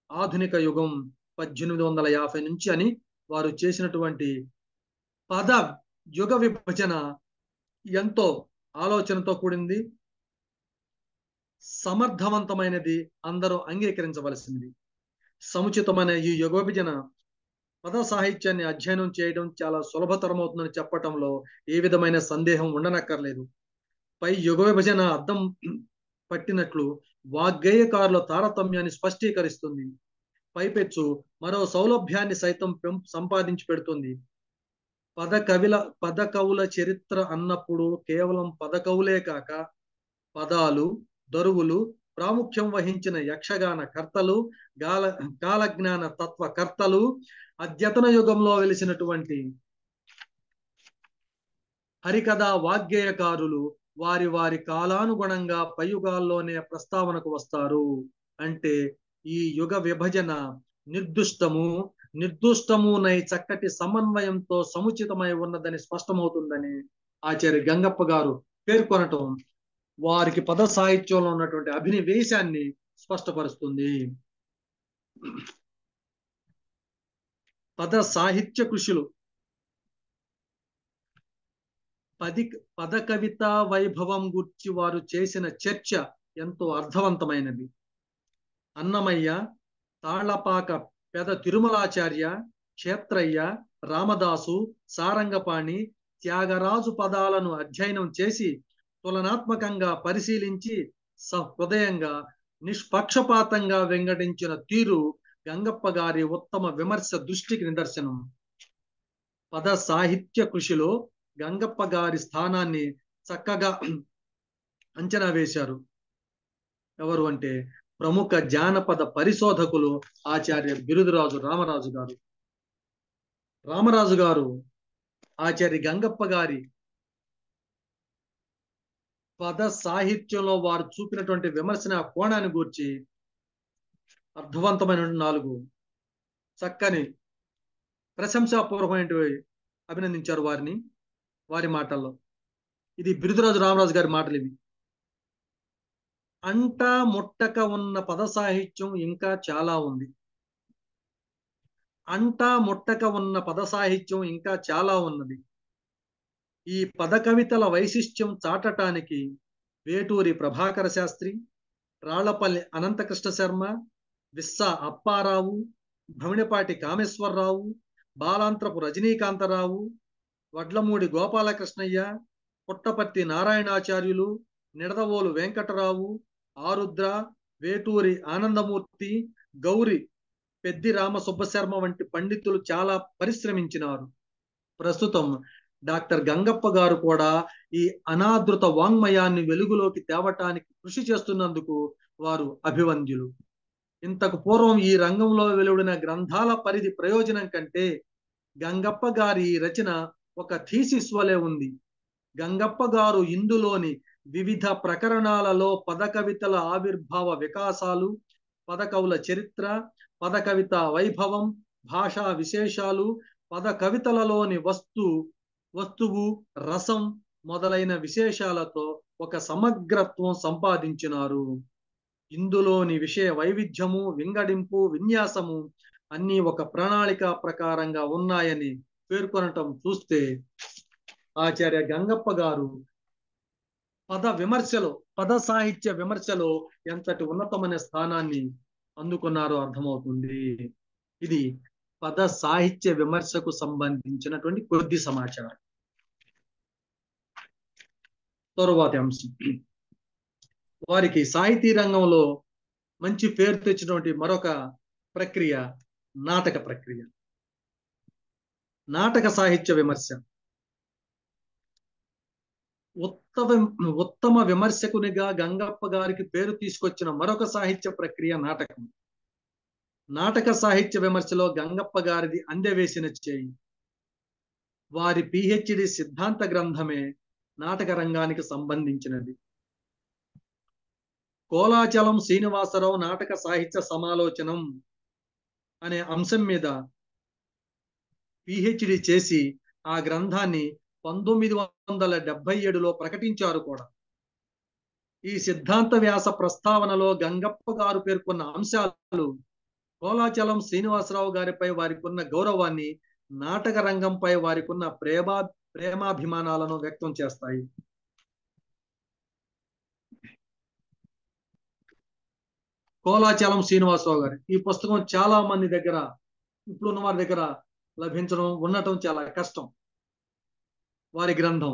ఆధునిక యుగం 1850 నుంచి అని వారు చేసినటువంటి పద యుగ విభజన ఎంతో ఆలోచనతో కూడింది, సమర్థవంతమైనది, అందరూ అంగీకరించవలసింది. సముచితమైన ఈ యుగ విభజన పద సాహిత్యాన్ని అధ్యయనం చేయడం చాలా సులభతరమవుతుందని చెప్పటంలో ఏ విధమైన సందేహం ఉండనక్కర్లేదు. పై యుగ విభజన అర్థం పట్టినట్లు వాగ్గేయకారుల తారతమ్యాన్ని స్పష్టీకరిస్తుంది. పైపెచ్చు మరో సౌలభ్యాన్ని సైతం సంపాదించి పెడుతుంది. పద కవుల చరిత్ర అన్నప్పుడు కేవలం పద కవులే కాక పదాలు, దరువులు, ప్రాముఖ్యం వహించిన యక్షగాన కర్తలు, కాలజ్ఞాన తత్వకర్తలు, అద్యతన యుగంలో వెలిసినటువంటి హరికథా వాగ్గేయకారులు వారి వారి కాలానుగుణంగా పై యుగాల్లోనే ప్రస్తావనకు వస్తారు. అంటే ఈ యుగ విభజన నిర్దుష్టమునై చక్కటి సమన్వయంతో సముచితమై ఉన్నదని స్పష్టమవుతుందని ఆచార్య గంగప్ప గారు పేర్కొనటం వారికి పద సాహిత్యంలో ఉన్నటువంటి అభినివేశాన్ని స్పష్టపరుస్తుంది. పద సాహిత్య కృషులు పద కవిత వైభవం గురించి వారు చేసిన చర్చ ఎంతో అర్థవంతమైనది. అన్నమయ్య, తాళ్లపాక పెద తిరుమలాచార్య, క్షేత్రయ్య, రామదాసు, సారంగపాణి, త్యాగరాజు పదాలను అధ్యయనం చేసి తులనాత్మకంగా పరిశీలించి సహృదయంగా నిష్పక్షపాతంగా వెంగడించిన తీరు గంగప్ప గారి ఉత్తమ విమర్శ దృష్టికి నిదర్శనం. పద సాహిత్య కృషిలో గంగప్ప గారి స్థానాన్ని చక్కగా అంచనా వేశారు. ఎవరు అంటే ప్రముఖ జానపద పరిశోధకులు ఆచార్య బిరుదురాజు రామరాజు గారు. రామరాజు గారు ఆచార్య గంగప్ప గారి పద సాహిత్యంలో వారు చూపినటువంటి విమర్శన కోణాన్ని గూర్చి అర్థవంతమైన 4 చక్కని ప్రశంసాపూర్వమైనటువంటి అభినందించారు వారిని. వారి మాటల్లో ఇది బిరుదురాజు రామరాజు గారి మాటలు ఇవి. అంటా ముట్టక ఉన్న పద సాహిత్యం ఇంకా చాలా ఉంది. అంటా ముట్టక ఉన్న పద సాహిత్యం ఇంకా చాలా ఉన్నది. ఈ పద కవితల వైశిష్ట్యం చాటటానికి వేటూరి ప్రభాకర శాస్త్రి, రాళ్లపల్లి అనంతకృష్ణ శర్మ, విస్సా అప్పారావు, భమిడిపాటి కామేశ్వరరావు, బాలాంత్రపు రజనీకాంతరావు, వడ్లమూడి గోపాలకృష్ణయ్య, పుట్టపర్తి నారాయణాచార్యులు, నిడదవోలు వెంకటరావు, ఆరుద్ర, వేటూరి ఆనందమూర్తి, గౌరి పెద్ది రామసుబ్బశర్మ వంటి పండితులు చాలా పరిశ్రమించినారు. ప్రస్తుతం డాక్టర్ గంగప్ప గారు కూడా ఈ అనాదృత వాంగ్మయాన్ని వెలుగులోకి తేవటానికి కృషి చేస్తున్నందుకు వారు అభివంద్యులు. ఇంతకు పూర్వం ఈ రంగంలో వెలువడిన గ్రంథాల పరిధి ప్రయోజనం కంటే గంగప్ప గారి రచన ఒక థీసిస్ వలె ఉంది. గంగప్ప గారు ఇందులోని వివిధ ప్రకరణాలలో పద కవితల ఆవిర్భావ వికాసాలు, పద కవుల చరిత్ర, పద కవిత వైభవం, భాషా విశేషాలు, పద కవితలలోని వస్తువు, రసం మొదలైన విశేషాలతో ఒక సమగ్రత్వం సంపాదించినారు. ఇందులోని విషయ వైవిధ్యము, వింగడింపు, విన్యాసము అన్నీ ఒక ప్రణాళిక ప్రకారంగా ఉన్నాయని పేర్కొనటం చూస్తే ఆచార్య గంగప్ప గారు పద సాహిత్య విమర్శలో ఎంతటి ఉన్నతమైన స్థానాన్ని అందుకున్నారో అర్థమవుతుంది. ఇది పద సాహిత్య విమర్శకు సంబంధించినటువంటి కొద్ది సమాచారం. తరువాతి అంశం, వారికి సాహితీ రంగంలో మంచి పేరు తెచ్చినటువంటి మరొక ప్రక్రియ నాటక ప్రక్రియ. నాటక సాహిత్య విమర్శ. ఉత్తమ విమర్శకునిగా గంగప్ప గారికి పేరు తీసుకొచ్చిన మరొక సాహిత్య ప్రక్రియ నాటకం. నాటక సాహిత్య విమర్శలో గంగప్ప గారిది అందెవేసిన చేయి. వారి పిహెచ్డి సిద్ధాంత గ్రంథమే నాటక రంగానికి సంబంధించినది. కోలాచలం శ్రీనివాసరావు నాటక సాహిత్య సమాలోచనం అనే అంశం మీద పిహెచ్డి చేసి ఆ గ్రంథాన్ని 1977లో ప్రకటించారు కూడా. ఈ సిద్ధాంత వ్యాస ప్రస్తావనలో గంగప్ప గారు పేర్కొన్న అంశాలు కోలాచలం శ్రీనివాసరావు గారిపై వారికి ఉన్న గౌరవాన్ని, నాటక రంగంపై వారికి ఉన్న ప్రేమాభిమానాలను వ్యక్తం చేస్తాయి. కోలాచలం శ్రీనివాసరావు గారు ఈ పుస్తకం చాలా మంది దగ్గర, ఇప్పుడున్న వారి దగ్గర లభించడం ఉండటం చాలా కష్టం. వారి గ్రంథం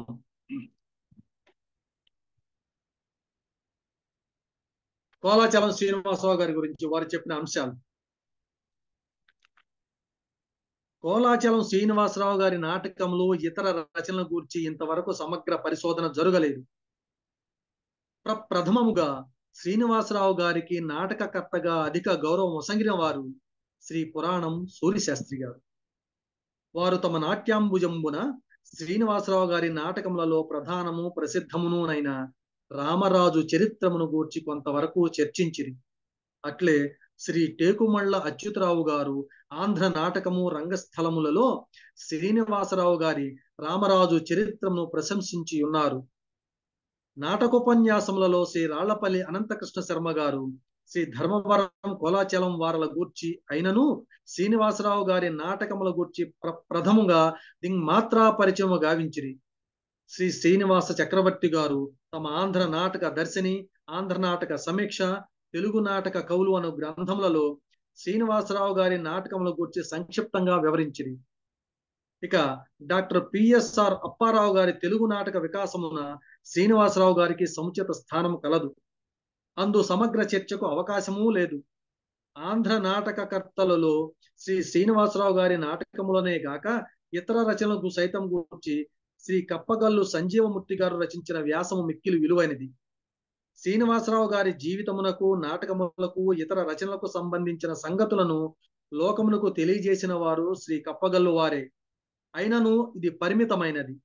కోలాచలం శ్రీనివాసరావు గారి గురించి వారు చెప్పిన అంశాలు. కోలాచలం శ్రీనివాసరావు గారి నాటకములు, ఇతర రచనల గురించి ఇంతవరకు సమగ్ర పరిశోధన జరగలేదు. ప్రథమముగా శ్రీనివాసరావు గారికి నాటకకర్తగా అధిక గౌరవం వసంగిన వారు శ్రీ పురాణం సూర్యశాస్త్రి గారు. వారు తమ నాట్యాంబుజంబున శ్రీనివాసరావు గారి నాటకములలో ప్రధానము ప్రసిద్ధమునునైన రామరాజు చరిత్రమును గూర్చి కొంతవరకు చర్చించిరి. అట్లే శ్రీ టేకుమళ్ళ అచ్యుతరావు గారు ఆంధ్ర నాటకము రంగస్థలములలో శ్రీనివాసరావు గారి రామరాజు చరిత్రమును ప్రశంసించి ఉన్నారు. నాటకోపన్యాసములలో శ్రీ రాళ్లపల్లి అనంతకృష్ణ శర్మ గారు శ్రీ ధర్మవరం కోలాచలం వారల గూర్చి అయినను శ్రీనివాసరావు గారి నాటకముల గూర్చి ప్రథముగా మాత్రా పరిచయము గావించిరి. శ్రీ శ్రీనివాస చక్రవర్తి గారు తమ ఆంధ్ర నాటక దర్శిని, ఆంధ్ర నాటక సమీక్ష, తెలుగు నాటక కవులు అను గ్రంథములలో శ్రీనివాసరావు గారి నాటకముల గురించి సంక్షిప్తంగా వివరించిరి. ఇక డాక్టర్ పిఎస్ఆర్ అప్పారావు గారి తెలుగు నాటక వికాసమున శ్రీనివాసరావు గారికి సముచిత స్థానం కలదు. అందు సమగ్ర చర్చకు అవకాశమూ లేదు. ఆంధ్ర నాటకకర్తలలో శ్రీ శ్రీనివాసరావు గారి నాటకములనే గాక ఇతర రచనలకు సైతం గురించి శ్రీ కప్పగల్లు సంజీవమూర్తి గారు రచించిన వ్యాసము మిక్కిలి విలువైనది. శ్రీనివాసరావు గారి జీవితమునకు, నాటకములకు, ఇతర రచనలకు సంబంధించిన సంగతులను లోకమునకు తెలియజేసిన వారు శ్రీ కప్పగల్లు వారే. అయినను ఇది పరిమితమైనది.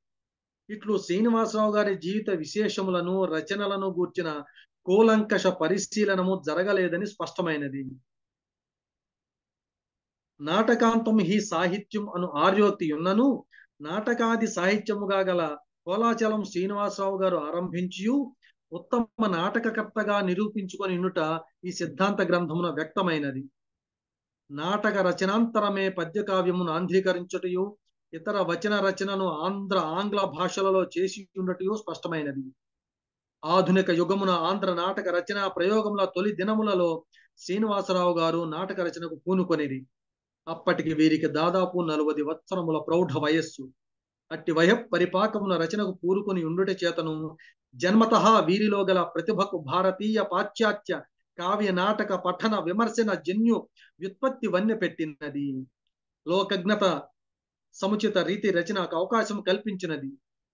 ఇట్లు శ్రీనివాసరావు గారి జీవిత విశేషములను, రచనలను గూర్చిన కూలంకష పరిశీలనము జరగలేదని స్పష్టమైనది. నాటకాంతం హి సాహిత్యం అను ఆర్యోక్తి ఉన్నను నాటకాది సాహిత్యముగా గల కోలాచలం శ్రీనివాసరావు గారు ఆరంభించియు ఉత్తమ నాటకకర్తగా నిరూపించుకొని ఉన్నట ఈ సిద్ధాంత గ్రంథమున వ్యక్తమైనది. నాటక రచనాంతరమే పద్యకావ్యమును ఆంధ్రీకరించుటయు, ఇతర వచన రచనను ఆంగ్ల భాషలలో చేసి ఉండటయు స్పష్టమైనది. ఆధునిక యుగమున ఆంధ్ర నాటక రచన ప్రయోగముల తొలి దినములలో శ్రీనివాసరావు గారు నాటక రచనకు పూనుకొనిరి. అప్పటికి వీరికి దాదాపు 40 సంవత్సరముల ప్రౌఢ వయస్సు. అట్టి వయ పరిపాకమున రచనకు పూరుకొని ఉండుట చేతను జన్మతః వీరిలో గల ప్రతిభకు భారతీయ పాశ్చాత్య కావ్య నాటక పఠన విమర్శన జన్యు వ్యుత్పత్తి వన్నె పెట్టినది. లోకజ్ఞత సముచిత రీతి రచనకు అవకాశం కల్పించినది.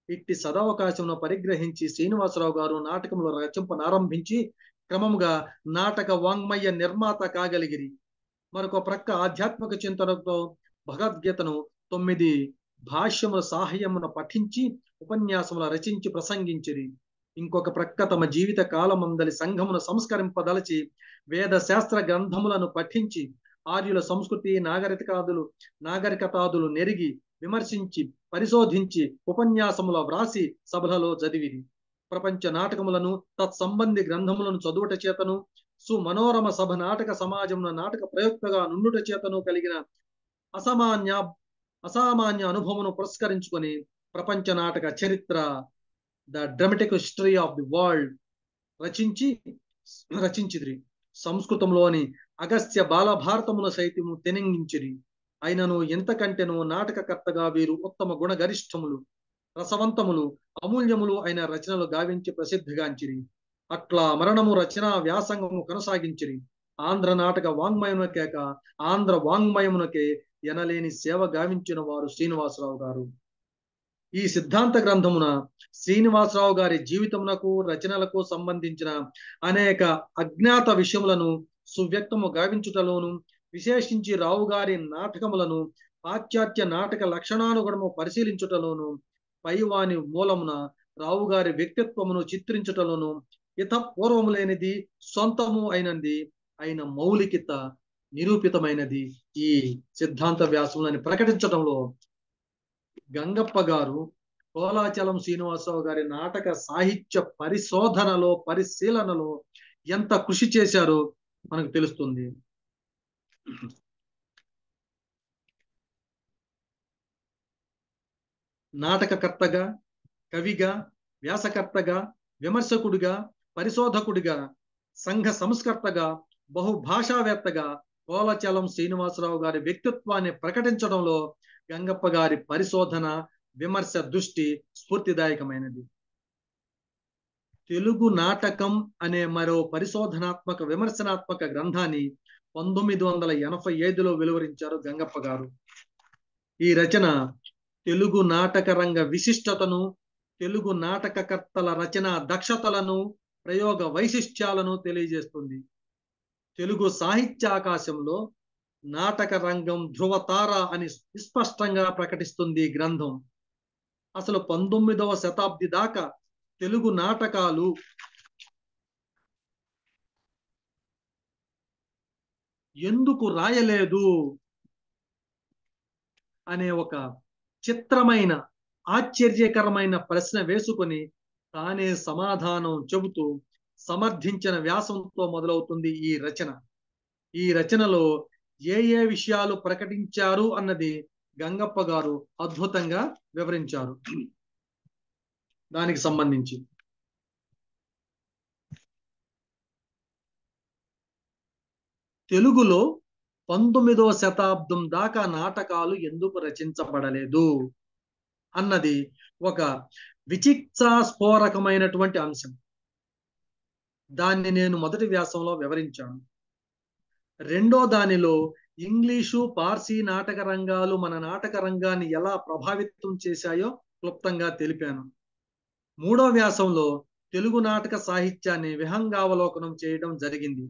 ఇట్టి సదవకాశమును పరిగ్రహించి శ్రీనివాసరావు గారు నాటకములు రచింపనారంభించి క్రమముగా నాటక వాంగ్మయ నిర్మాత కాగలిగిరి. మరొక ప్రక్క ఆధ్యాత్మిక చింతనతో భగవద్గీతను 9 భాష్యముల సాహ్యమున పఠించి ఉపన్యాసముల రచించి ప్రసంగించిరి. ఇంకొక ప్రక్క తమ జీవిత కాలమందలి సంఘమును సంస్కరింపదలచి వేద శాస్త్ర గ్రంథములను పఠించి ఆర్యుల సంస్కృతి నాగరికతాదులు నెరిగి విమర్శించి పరిశోధించి ఉపన్యాసముల వ్రాసి సభలలో చదివిరి. ప్రపంచ నాటకములను తత్సంబంధి గ్రంథములను చదువుట చేతను సుమనోరమ సభ నాటక సమాజమున నాటక ప్రయోక్తగా నుండుట చేతను కలిగిన అసామాన్య అనుభవమును పురస్కరించుకొని ప్రపంచ నాటక చరిత్ర, the dramatic history of the world రచించిద్రి. సంస్కృతంలోని అగస్త్య బాలభారతమున సైతము తెనింగించిరి. అయినను ఎంతకంటెను నాటకకర్తగా వీరు ఉత్తమ గుణగరిష్టములు, రసవంతములు, అమూల్యములు అయిన రచనలు గావించి ప్రసిద్ధిగాంచిరి. అట్లా మరణము రచనా వ్యాసంగము కొనసాగించిరి. ఆంధ్ర నాటక వాంగ్మయమునకేక ఆంధ్ర వాంగ్మయమునకే ఎనలేని సేవ గావించిన వారు శ్రీనివాసరావు గారు. ఈ సిద్ధాంత గ్రంథమున శ్రీనివాసరావు గారి జీవితమునకు రచనలకు సంబంధించిన అనేక అజ్ఞాత విషయములను సువ్యక్తము గావించుటలోను, విశేషించి రావు గారి నాటకములను పాశ్చాత్య నాటక లక్షణానుగుణము పరిశీలించుటలోను, పైవాని మూలమున రావు గారి వ్యక్తిత్వమును చిత్రించుటలోను ఇత పూర్వము లేనిది, సొంతము అయిన మౌలికత నిరూపితమైనది ఈ సిద్ధాంత వ్యాసములని ప్రకటించడంలో గంగప్ప గారు కోలాచలం శ్రీనివాసరావు గారి నాటక సాహిత్య పరిశోధనలో, పరిశీలనలో ఎంత కృషి చేశారో మనకు తెలుస్తుంది. నాటకకర్తగా, కవిగా, వ్యాసకర్తగా, విమర్శకుడిగా, పరిశోధకుడిగా, సంఘ సంస్కర్తగా, బహుభాషావేత్తగా కోలాచలం శ్రీనివాసరావు గారి వ్యక్తిత్వాన్ని ప్రకటించడంలో గంగప్ప గారి పరిశోధన, విమర్శ దృష్టి స్ఫూర్తిదాయకమైనది. తెలుగు నాటకం అనే మరో పరిశోధనాత్మక విమర్శనాత్మక గ్రంథాన్ని 1985లో వెలువరించారు గంగప్ప గారు. ఈ రచన తెలుగు నాటక రంగ విశిష్టతను, తెలుగు నాటకకర్తల రచనా దక్షతలను, ప్రయోగ వైశిష్ట్యాలను తెలియజేస్తుంది. తెలుగు సాహిత్యాకాశంలో నాటక రంగం ధ్రువతార అని స్పష్టంగా ప్రకటిస్తుంది ఈ గ్రంథం. అసలు 19వ శతాబ్ది దాకా తెలుగు నాటకాలు ఎందుకు రాయలేదు అనే ఒక చిత్రమైన, ఆశ్చర్యకరమైన ప్రశ్న వేసుకొని తానే సమాధానం చెబుతూ సమర్థించిన వ్యాసంతో మొదలవుతుంది ఈ రచన. ఈ రచనలో ఏ ఏ విషయాలు ప్రకటించారు అన్నది గంగప్ప గారు అద్భుతంగా వివరించారు. దానికి సంబంధించి తెలుగులో 19వ శతాబ్దం దాకా నాటకాలు ఎందుకు రచించబడలేదు అన్నది ఒక విచిత్సాస్ఫోరకమైనటువంటి అంశం. దాన్ని నేను మొదటి వ్యాసంలో వివరించాను. రెండో దానిలో ఇంగ్లీషు, పార్సీ నాటక రంగాలు మన నాటక రంగాన్ని ఎలా ప్రభావితం చేశాయో క్లుప్తంగా తెలిపాను. మూడో వ్యాసంలో తెలుగు నాటక సాహిత్యాన్ని విహంగావలోకనం చేయడం జరిగింది.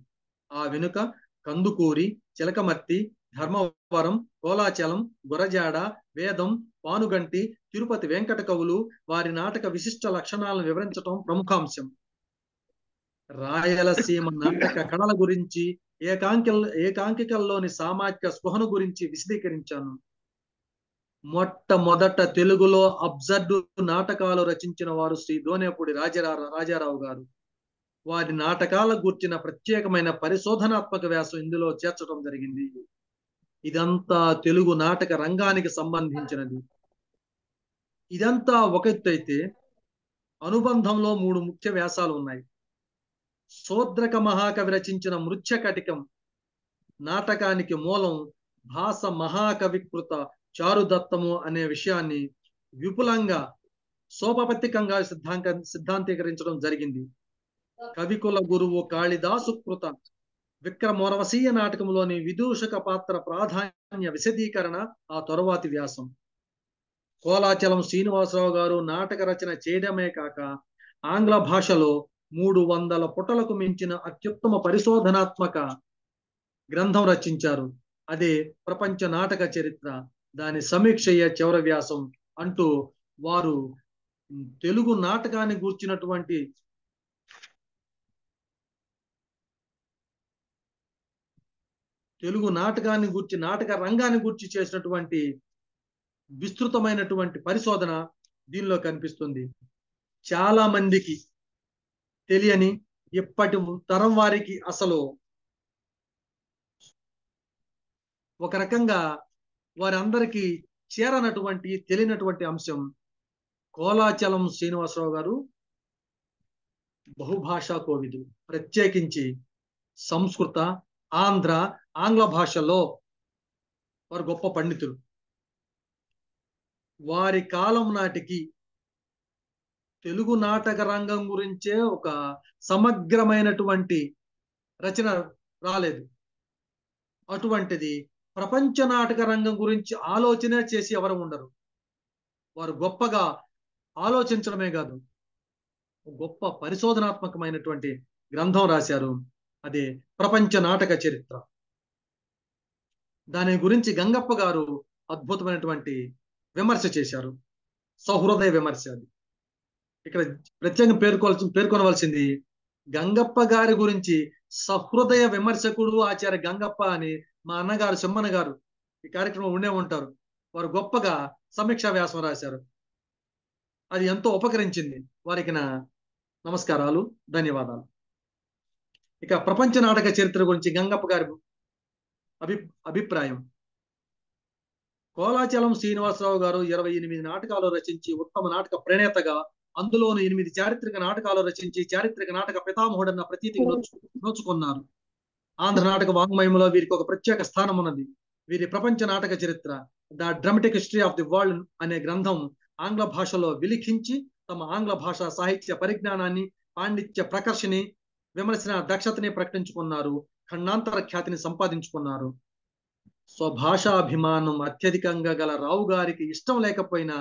ఆ వెనుక కందుకూరి, చిలకమర్తి, ధర్మవరం, కోలాచలం, గురజాడ, వేదం, పానుగంటి, తిరుపతి వెంకట కవులు వారి నాటక విశిష్ట లక్షణాలను వివరించడం ప్రముఖాంశం. రాయలసీమ నాటక కళల గురించి, ఏకాంకికల్లోని సామాజిక స్పృహను గురించి విశదీకరించాను. మొట్టమొదట తెలుగులో అబ్సర్డ్ నాటకాలు రచించిన వారు శ్రీ దోనేపూడి రాజారావు గారు. వారి నాటకాల గూర్చిన ప్రత్యేకమైన పరిశోధనాత్మక వ్యాసం ఇందులో చేర్చడం జరిగింది. ఇదంతా తెలుగు నాటక రంగానికి సంబంధించినది. ఇదంతా ఒక ఎత్తు అయితే అనుబంధంలో 3 ముఖ్య వ్యాసాలు ఉన్నాయి. శూద్రక మహాకవి రచించిన మృచ్ఛకటికం నాటకానికి మూలం భాస మహాకవికృత చారుదత్తము అనే విషయాన్ని విపులంగా సోపపత్తికంగా సిద్ధాంతీకరించడం జరిగింది. కవికుల గురువు కాళిదాసు కృత విక్రమోర్వశీయ నాటకంలోని విదూషక పాత్ర ప్రాధాన్య విశదీకరణ ఆ తరువాతి వ్యాసం. కోలాచలం శ్రీనివాసరావు గారు నాటక రచన చేయడమే కాక ఆంగ్ల భాషలో 300 పుటలకు మించిన అత్యుత్తమ పరిశోధనాత్మక గ్రంథం రచించారు. అదే ప్రపంచ నాటక చరిత్ర, దాని సమీక్షయ్యే చివరి వ్యాసం అంటూ వారు తెలుగు నాటకాన్ని గూర్చినటువంటి నాటక రంగాన్ని గూర్చి చేసినటువంటి విస్తృతమైనటువంటి పరిశోధన దీనిలో కనిపిస్తుంది. చాలా మందికి తెలియని, ఇప్పటి తరం వారికి అసలు ఒక రకంగా వారందరికీ తెలియనటువంటి అంశం, కోలాచలం శ్రీనివాసరావు గారు బహుభాషా కోవిదులు. ప్రత్యేకించి సంస్కృత, ఆంగ్ల భాషలో వారు గొప్ప పండితులు. వారి కాలం నాటికి తెలుగు నాటక రంగం గురించే ఒక సమగ్రమైనటువంటి రచన రాలేదు. అటువంటిది ప్రపంచ నాటక రంగం గురించి ఆలోచన చేసి ఎవరు ఉండరు. వారు గొప్పగా ఆలోచించడమే కాదు, గొప్ప పరిశోధనాత్మకమైనటువంటి గ్రంథం రాశారు. అదే ప్రపంచ నాటక చరిత్ర. దాని గురించి గంగప్ప గారు అద్భుతమైనటువంటి విమర్శ చేశారు. సహృదయ విమర్శ. అది ఇక్కడ ప్రత్యేకంగా పేర్కొనవలసింది, గంగప్ప గారి గురించి సహృదయ విమర్శకుడు ఆచార్య గంగప్ప అని మా అన్నగారు సింహన్న గారు ఈ కార్యక్రమం ఉండే ఉంటారు. వారు గొప్పగా సమీక్షా వ్యాసం రాశారు. అది ఎంతో ఉపకరించింది. వారికి నా నమస్కారాలు, ధన్యవాదాలు. ఇక ప్రపంచ నాటక చరిత్ర గురించి గంగప్ప గారి అభిప్రాయం. కోలాచలం శ్రీనివాసరావు గారు 28 నాటకాలు రచించి ఉత్తమ నాటక ప్రణేతగా, అందులోను 8 చారిత్రక నాటకాలు రచించి చారిత్రక నాటక పితామహుడన్న ప్రతీతికి నోచుకున్నారు. ఆంధ్ర నాటక వాంగ్మయంలో వీరికి ఒక ప్రత్యేక స్థానం ఉన్నది. వీరి ప్రపంచ నాటక చరిత్ర, the dramatic history of the world అనే గ్రంథం ఆంగ్ల భాషలో విలిఖించి తమ ఆంగ్ల భాషా సాహిత్య పరిజ్ఞానాన్ని, పాండిత్య ప్రకర్షని, విమర్శన దక్షతని ప్రకటించుకున్నారు. ఖండాంతర ఖ్యాతిని సంపాదించుకున్నారు. స్వభాషాభిమానం అత్యధికంగా గల రావు గారికి ఇష్టం లేకపోయినా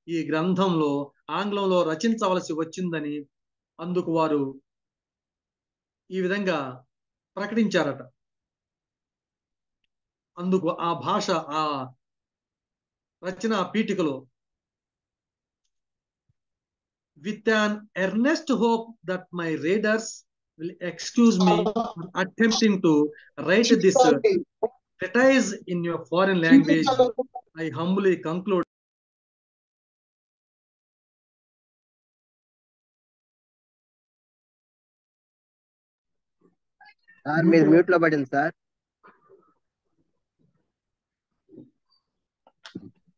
ఈ గ్రంథంలో ఆంగ్లంలో రచించవలసి వచ్చిందని అందుకు వారు ఈ విధంగా ప్రకటించారట. అందుకు ఆ భాష, ఆ రచన పీఠికలో, with an earnest hope that my readers will excuse me for attempting to write this treatise in your foreign language, I humbly conclude. Sir మీరు మ్యూట్ లో పడింది సార్.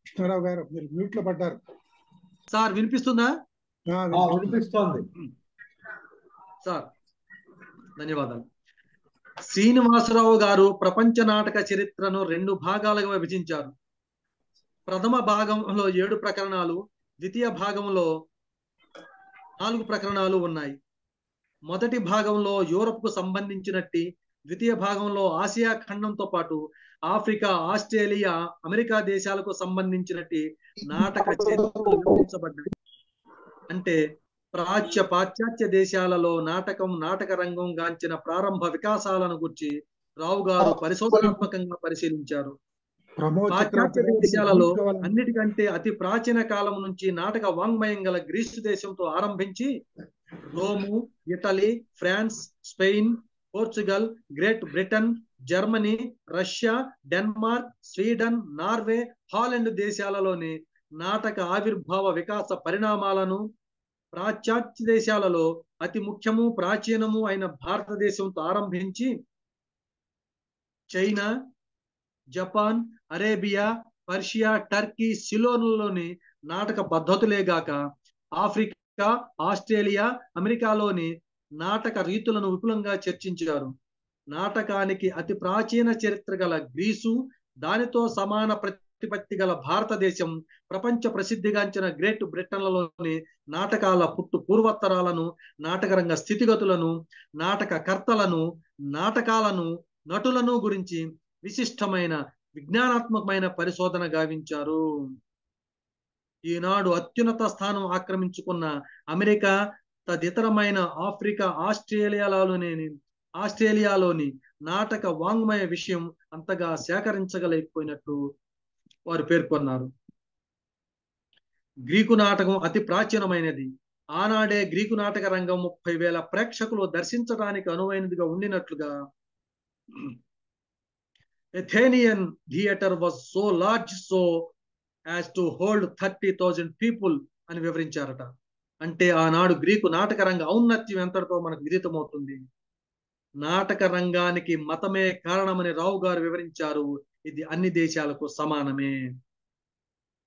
కృష్ణారావు గారు మీరు మ్యూట్ లో పడ్డారు సార్. వినిపిస్తుందా? వినిపిస్తోంది సార్. ధన్యవాదాలు. శ్రీనివాసరావు గారు ప్రపంచ నాటక చరిత్రను 2 భాగాలుగా విభజించారు. ప్రథమ భాగంలో 7 ప్రకరణాలు, ద్వితీయ భాగంలో 4 ప్రకరణాలు ఉన్నాయి. మొదటి భాగంలో యూరప్ కు సంబంధించినట్టి, ద్వితీయ భాగంలో ఆసియా ఖండంతో పాటు ఆఫ్రికా, ఆస్ట్రేలియా, అమెరికా దేశాలకు సంబంధించినట్టి నాటక చరిత్రలు వివరించబడ్డాయి. అంటే పాశ్చాత్య దేశాలలో నాటక రంగం గాంచిన ప్రారంభ వికాసాలను గురించి రావు గారు పరిశోధనాత్మకంగా పరిశీలించారు. పాశ్చాత్య దేశాలలో అన్నిటికంటే అతి ప్రాచీన కాలం నుంచి నాటక వాంగ్మయం గల గ్రీసు దేశంతో ఆరంభించి Rome, Italy, France, Spain, Portugal, Great Britain, Germany, Russia, Denmark, Sweden, Norway, Holland దేశాలలోని నాటక ఆవిర్భావ వికాస పరిణామాలను, పాశ్చాత్య దేశాలలో అతి ముఖ్యము ప్రాచీనము అయిన భారతదేశంతో ఆరంభించి China, Japan, Arabia, Persia, Turkey, సిలోన్లలోని నాటక పద్ధతులేగాక ఆఫ్రికా, ఆస్ట్రేలియా, అమెరికాలోని నాటక రీతులను విపులంగా చర్చించారు. నాటకానికి అతి ప్రాచీన చరిత్ర గల గ్రీసు, దానితో సమాన ప్రతిపత్తి గల భారతదేశం, ప్రపంచ ప్రసిద్ధిగాంచిన గ్రేట్ బ్రిటన్లలోని నాటకాల పుట్టు పూర్వోత్తరాలను, నాటకరంగ స్థితిగతులను, నాటక కర్తలను, నాటకాలను, నటులను గురించి విశిష్టమైన విజ్ఞానాత్మకమైన పరిశోధన గావించారు. ఈనాడు అత్యున్నత స్థానం ఆక్రమించుకున్న అమెరికా, తదితరమైన ఆఫ్రికా, ఆస్ట్రేలియాలోని నాటక వాంగ్మయ విషయం అంతగా సేకరించగలేకపోయినట్లు వారు పేర్కొన్నారు. గ్రీకు నాటకం అతి ప్రాచీనమైనది. ఆనాడే గ్రీకు నాటక రంగం 30,000 ప్రేక్షకులు దర్శించడానికి అనువైనదిగా ఉండినట్లుగా Athenian theatre was so large so as to hold 30,000 people అని వివరించారట. అంటే ఆనాడు గ్రీకు నాటక రంగ ఔన్నత్యం ఎంతటితో మనకు విదితమవుతుంది. నాటక రంగానికి మతమే కారణమని రావు గారు వివరించారు. ఇది అన్ని దేశాలకు సమానమే.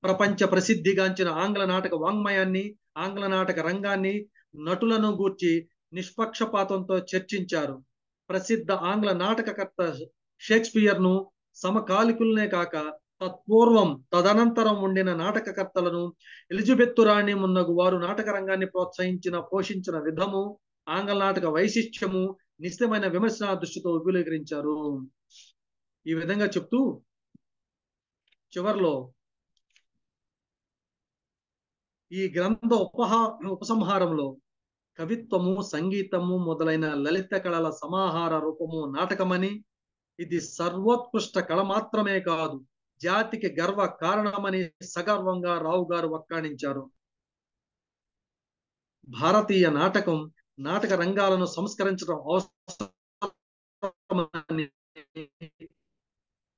ప్రపంచ ప్రసిద్ధిగాంచిన ఆంగ్ల నాటక వాంగ్మయాన్ని, ఆంగ్ల నాటక రంగాన్ని, నటులను గూర్చి నిష్పక్షపాతంతో చర్చించారు. ప్రసిద్ధ ఆంగ్ల నాటకకర్త షేక్స్పియర్ను సమకాలికులనే కాక తత్పూర్వం తదనంతరం ఉండిన నాటకకర్తలను ఎలిజబెత్తు రాణి మున్నగు వారు నాటక రంగాన్ని ప్రోత్సహించిన పోషించిన విధము ఆంగ్ల నాటక వైశిష్ట్యము నిశ్చితమైన విమర్శన దృష్టితో విపులీకరించారు. ఈ విధంగా చెప్తూ చివర్లో ఈ గ్రంథ ఉపసంహారంలో కవిత్వము, సంగీతము మొదలైన లలిత కళల సమాహార రూపము నాటకమని, ఇది సర్వోత్కృష్ట కళ మాత్రమే కాదు, జాతికి గర్వ కారణమని సగర్వంగా రావు గారు వక్కాణించారు. భారతీయ నాటకం నాటక రంగాలను సంస్కరించడం అవసరమని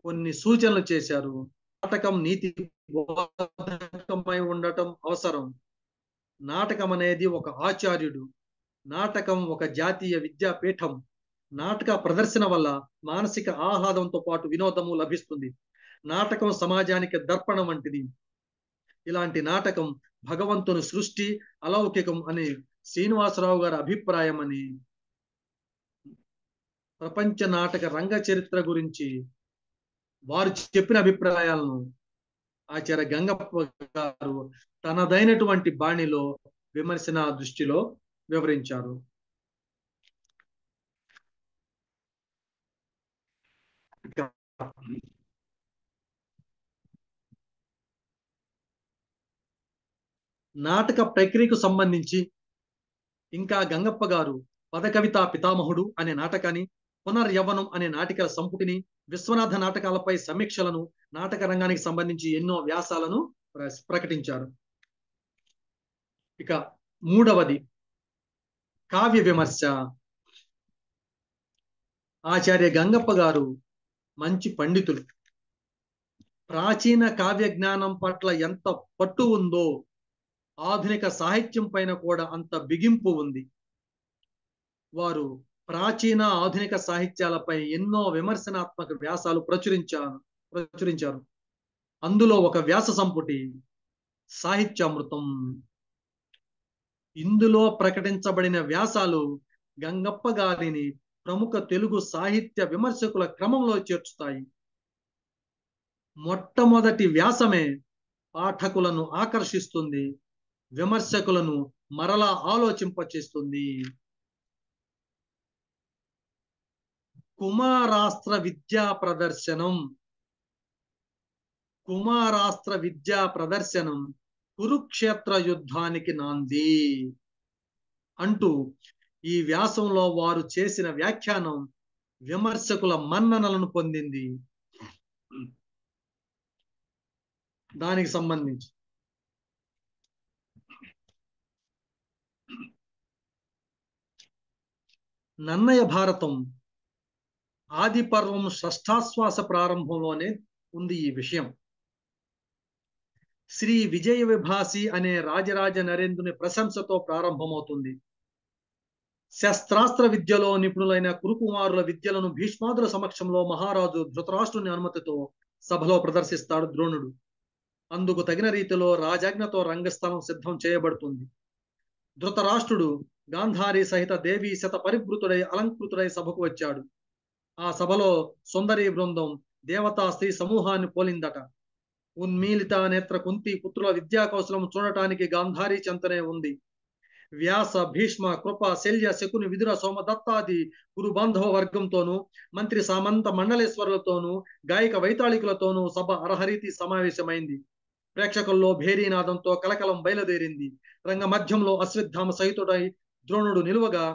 కొన్ని సూచనలు చేశారు. నాటకం నీతి బోధకమై ఉండటం అవసరం. నాటకం అనేది ఒక ఆచార్యుడు. నాటకం ఒక జాతీయ విద్యాపీఠం. నాటక ప్రదర్శన వల్ల మానసిక ఆహ్లాదంతో పాటు వినోదము లభిస్తుంది. నాటకం సమాజానికి దర్పణం వంటిది. ఇలాంటి నాటకం భగవంతుని సృష్టి అలౌకికం అని శ్రీనివాసరావు గారి అభిప్రాయం అని ప్రపంచ నాటక రంగ చరిత్ర గురించి వారు చెప్పిన అభిప్రాయాలను ఆచార్య గంగప్ప గారు తనదైనటువంటి బాణిలో విమర్శన దృష్టిలో వివరించారు. నాటక ప్రక్రియకు సంబంధించి ఇంకా గంగప్ప గారు పదకవితా పితామహుడు అనే నాటకాన్ని, పునర్యవ్వనం అనే నాటికల సంపుటిని, విశ్వనాథ నాటకాలపై సమీక్షలను, నాటక రంగానికి సంబంధించి ఎన్నో వ్యాసాలను ప్రకటించారు. ఇక మూడవది కావ్య విమర్శ. ఆచార్య గంగప్ప గారు మంచి పండితులు. ప్రాచీన కావ్య జ్ఞానం పట్ల ఎంత పట్టు ఉందో ఆధునిక సాహిత్యం పైన కూడా అంత బిగింపు ఉంది. వారు ప్రాచీన ఆధునిక సాహిత్యాలపై ఎన్నో విమర్శనాత్మక వ్యాసాలు ప్రచురించారు. అందులో ఒక వ్యాస సంపుటి సాహిత్యామృతం. ఇందులో ప్రకటించబడిన వ్యాసాలు గంగప్ప గారిని ప్రముఖ తెలుగు సాహిత్య విమర్శకుల క్రమంలో చేర్చుతాయి. మొట్టమొదటి వ్యాసమే పాఠకులను ఆకర్షిస్తుంది, విమర్శకులను మరలా ఆలోచింపచేస్తుంది. కుమారాస్త్ర విద్యా ప్రదర్శనం కురుక్షేత్ర యుద్ధానికి నాంది అంటూ ఈ వ్యాసంలో వారు చేసిన వ్యాఖ్యానం విమర్శకుల మన్ననలను పొందింది. దానికి సంబంధించి నన్నయ భారతం ఆది పర్వం షష్ఠాశ్వాస ప్రారంభంలోనే ఉంది ఈ విషయం. శ్రీ విజయ విభాసి అనే రాజరాజ నరేంద్రుని ప్రశంసతో ప్రారంభమవుతుంది. శస్త్రాస్త్ర విద్యలో నిపుణులైన కురుకుమారుల విద్యలను భీష్మాదుల సమక్షంలో మహారాజు ధృతరాష్ట్రుని అనుమతితో సభలో ప్రదర్శిస్తాడు ద్రోణుడు. అందుకు తగిన రీతిలో రాజాజ్ఞతో రంగస్థలం సిద్ధం చేయబడుతుంది. ధృతరాష్ట్రుడు గాంధారి సహిత దేవి శత పరిభృతుడై అలంకృతుడై సభకు వచ్చాడు. ఆ సభలో సుందరి బృందం దేవతా స్త్రీ సమూహాన్ని పోలిందట. ఉన్మీలిత నేత్ర కుంతి పుత్రుల విద్యా కౌశలం చూడటానికి గాంధారి చెంతనే ఉంది. వ్యాస, భీష్మ, కృప, శల్య, శకుని, విదుర, సోమదత్తాది గురు బాంధవ వర్గంతోనూ, మంత్రి సామంత మండలేశ్వరులతోనూ, గాయక వైతాళికులతోనూ సభ అరహరీతి సమావేశమైంది. ప్రేక్షకుల్లో భేరీనాదంతో కలకలం బయలుదేరింది. రంగ మధ్యంలో అశ్వత్థామ సహితుడై ద్రోణుడు నిలువగా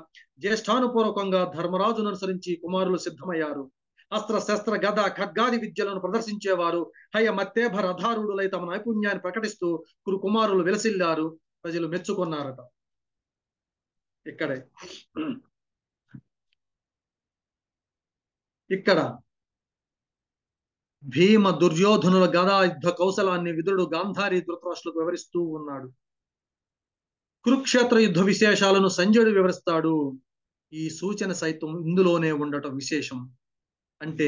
జ్యేష్ఠానుపూర్వకంగా ధర్మరాజును అనుసరించి కుమారులు సిద్ధమయ్యారు. అస్త్ర శస్త్ర గద ఖడ్గాది విద్యలను ప్రదర్శించేవారు హయ మత్తేభ రథారూఢులై తమ నైపుణ్యాన్ని ప్రకటిస్తూ కురు కుమారులు వెలసిల్లారు. ప్రజలు మెచ్చుకున్నారట. ఇక్కడ భీమ దుర్యోధనుల గదా యుద్ధ కౌశలాన్ని విదురుడు గాంధారి ధృతరాష్ట్రులకు వివరిస్తూ ఉన్నాడు. కురుక్షేత్ర యుద్ధ విశేషాలను సంజయుడు వివరిస్తాడు. ఈ సూచన సైతం ఇందులోనే ఉండటం విశేషం. అంటే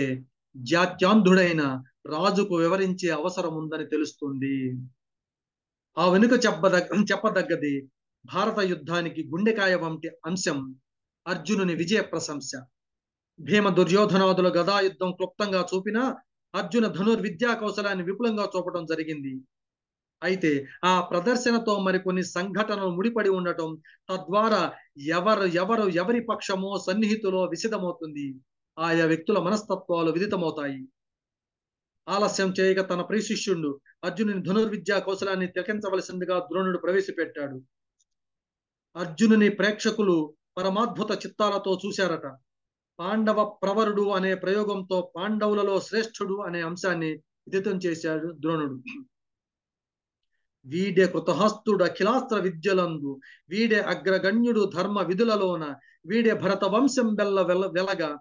జాత్యాంధుడైన రాజుకు వివరించే అవసరం ఉందని తెలుస్తుంది. ఆ వెనుక చెప్పదగ్గది భారత యుద్ధానికి గుండెకాయ వంటి అంశం అర్జునుని విజయ ప్రశంస. భీమ దుర్యోధనాదుల గదాయుద్ధం క్లుప్తంగా చూపినా అర్జున ధనుర్విద్యా కౌశలాన్ని విపులంగా చూపడం జరిగింది. అయితే ఆ ప్రదర్శనతో మరికొన్ని సంఘటనలు ముడిపడి ఉండటం తద్వారా ఎవరి పక్షమో సన్నిహితులో విసిదమవుతుంది. ఆయా వ్యక్తుల మనస్తత్వాలు విదితమవుతాయి. ఆలస్యం చేయక తన ప్రియ శిష్యుడు అర్జునుని ధనుర్విద్యా కౌశలాన్ని తిలకించవలసిందిగా ద్రోణుడు ప్రవేశపెట్టాడు. అర్జునుని ప్రేక్షకులు పరమాద్భుత చిత్తాలతో చూశారట. పాండవ ప్రవరుడు అనే ప్రయోగంతో పాండవులలో శ్రేష్ఠుడు అనే అంశాన్ని విదితం చేశాడు ద్రోణుడు. వీడే కృతహస్తుడు అఖిలాస్త్ర విద్యలందు, వీడే అగ్రగణ్యుడు ధర్మ విధులలోన, వీడే భరత వంశం వెలగా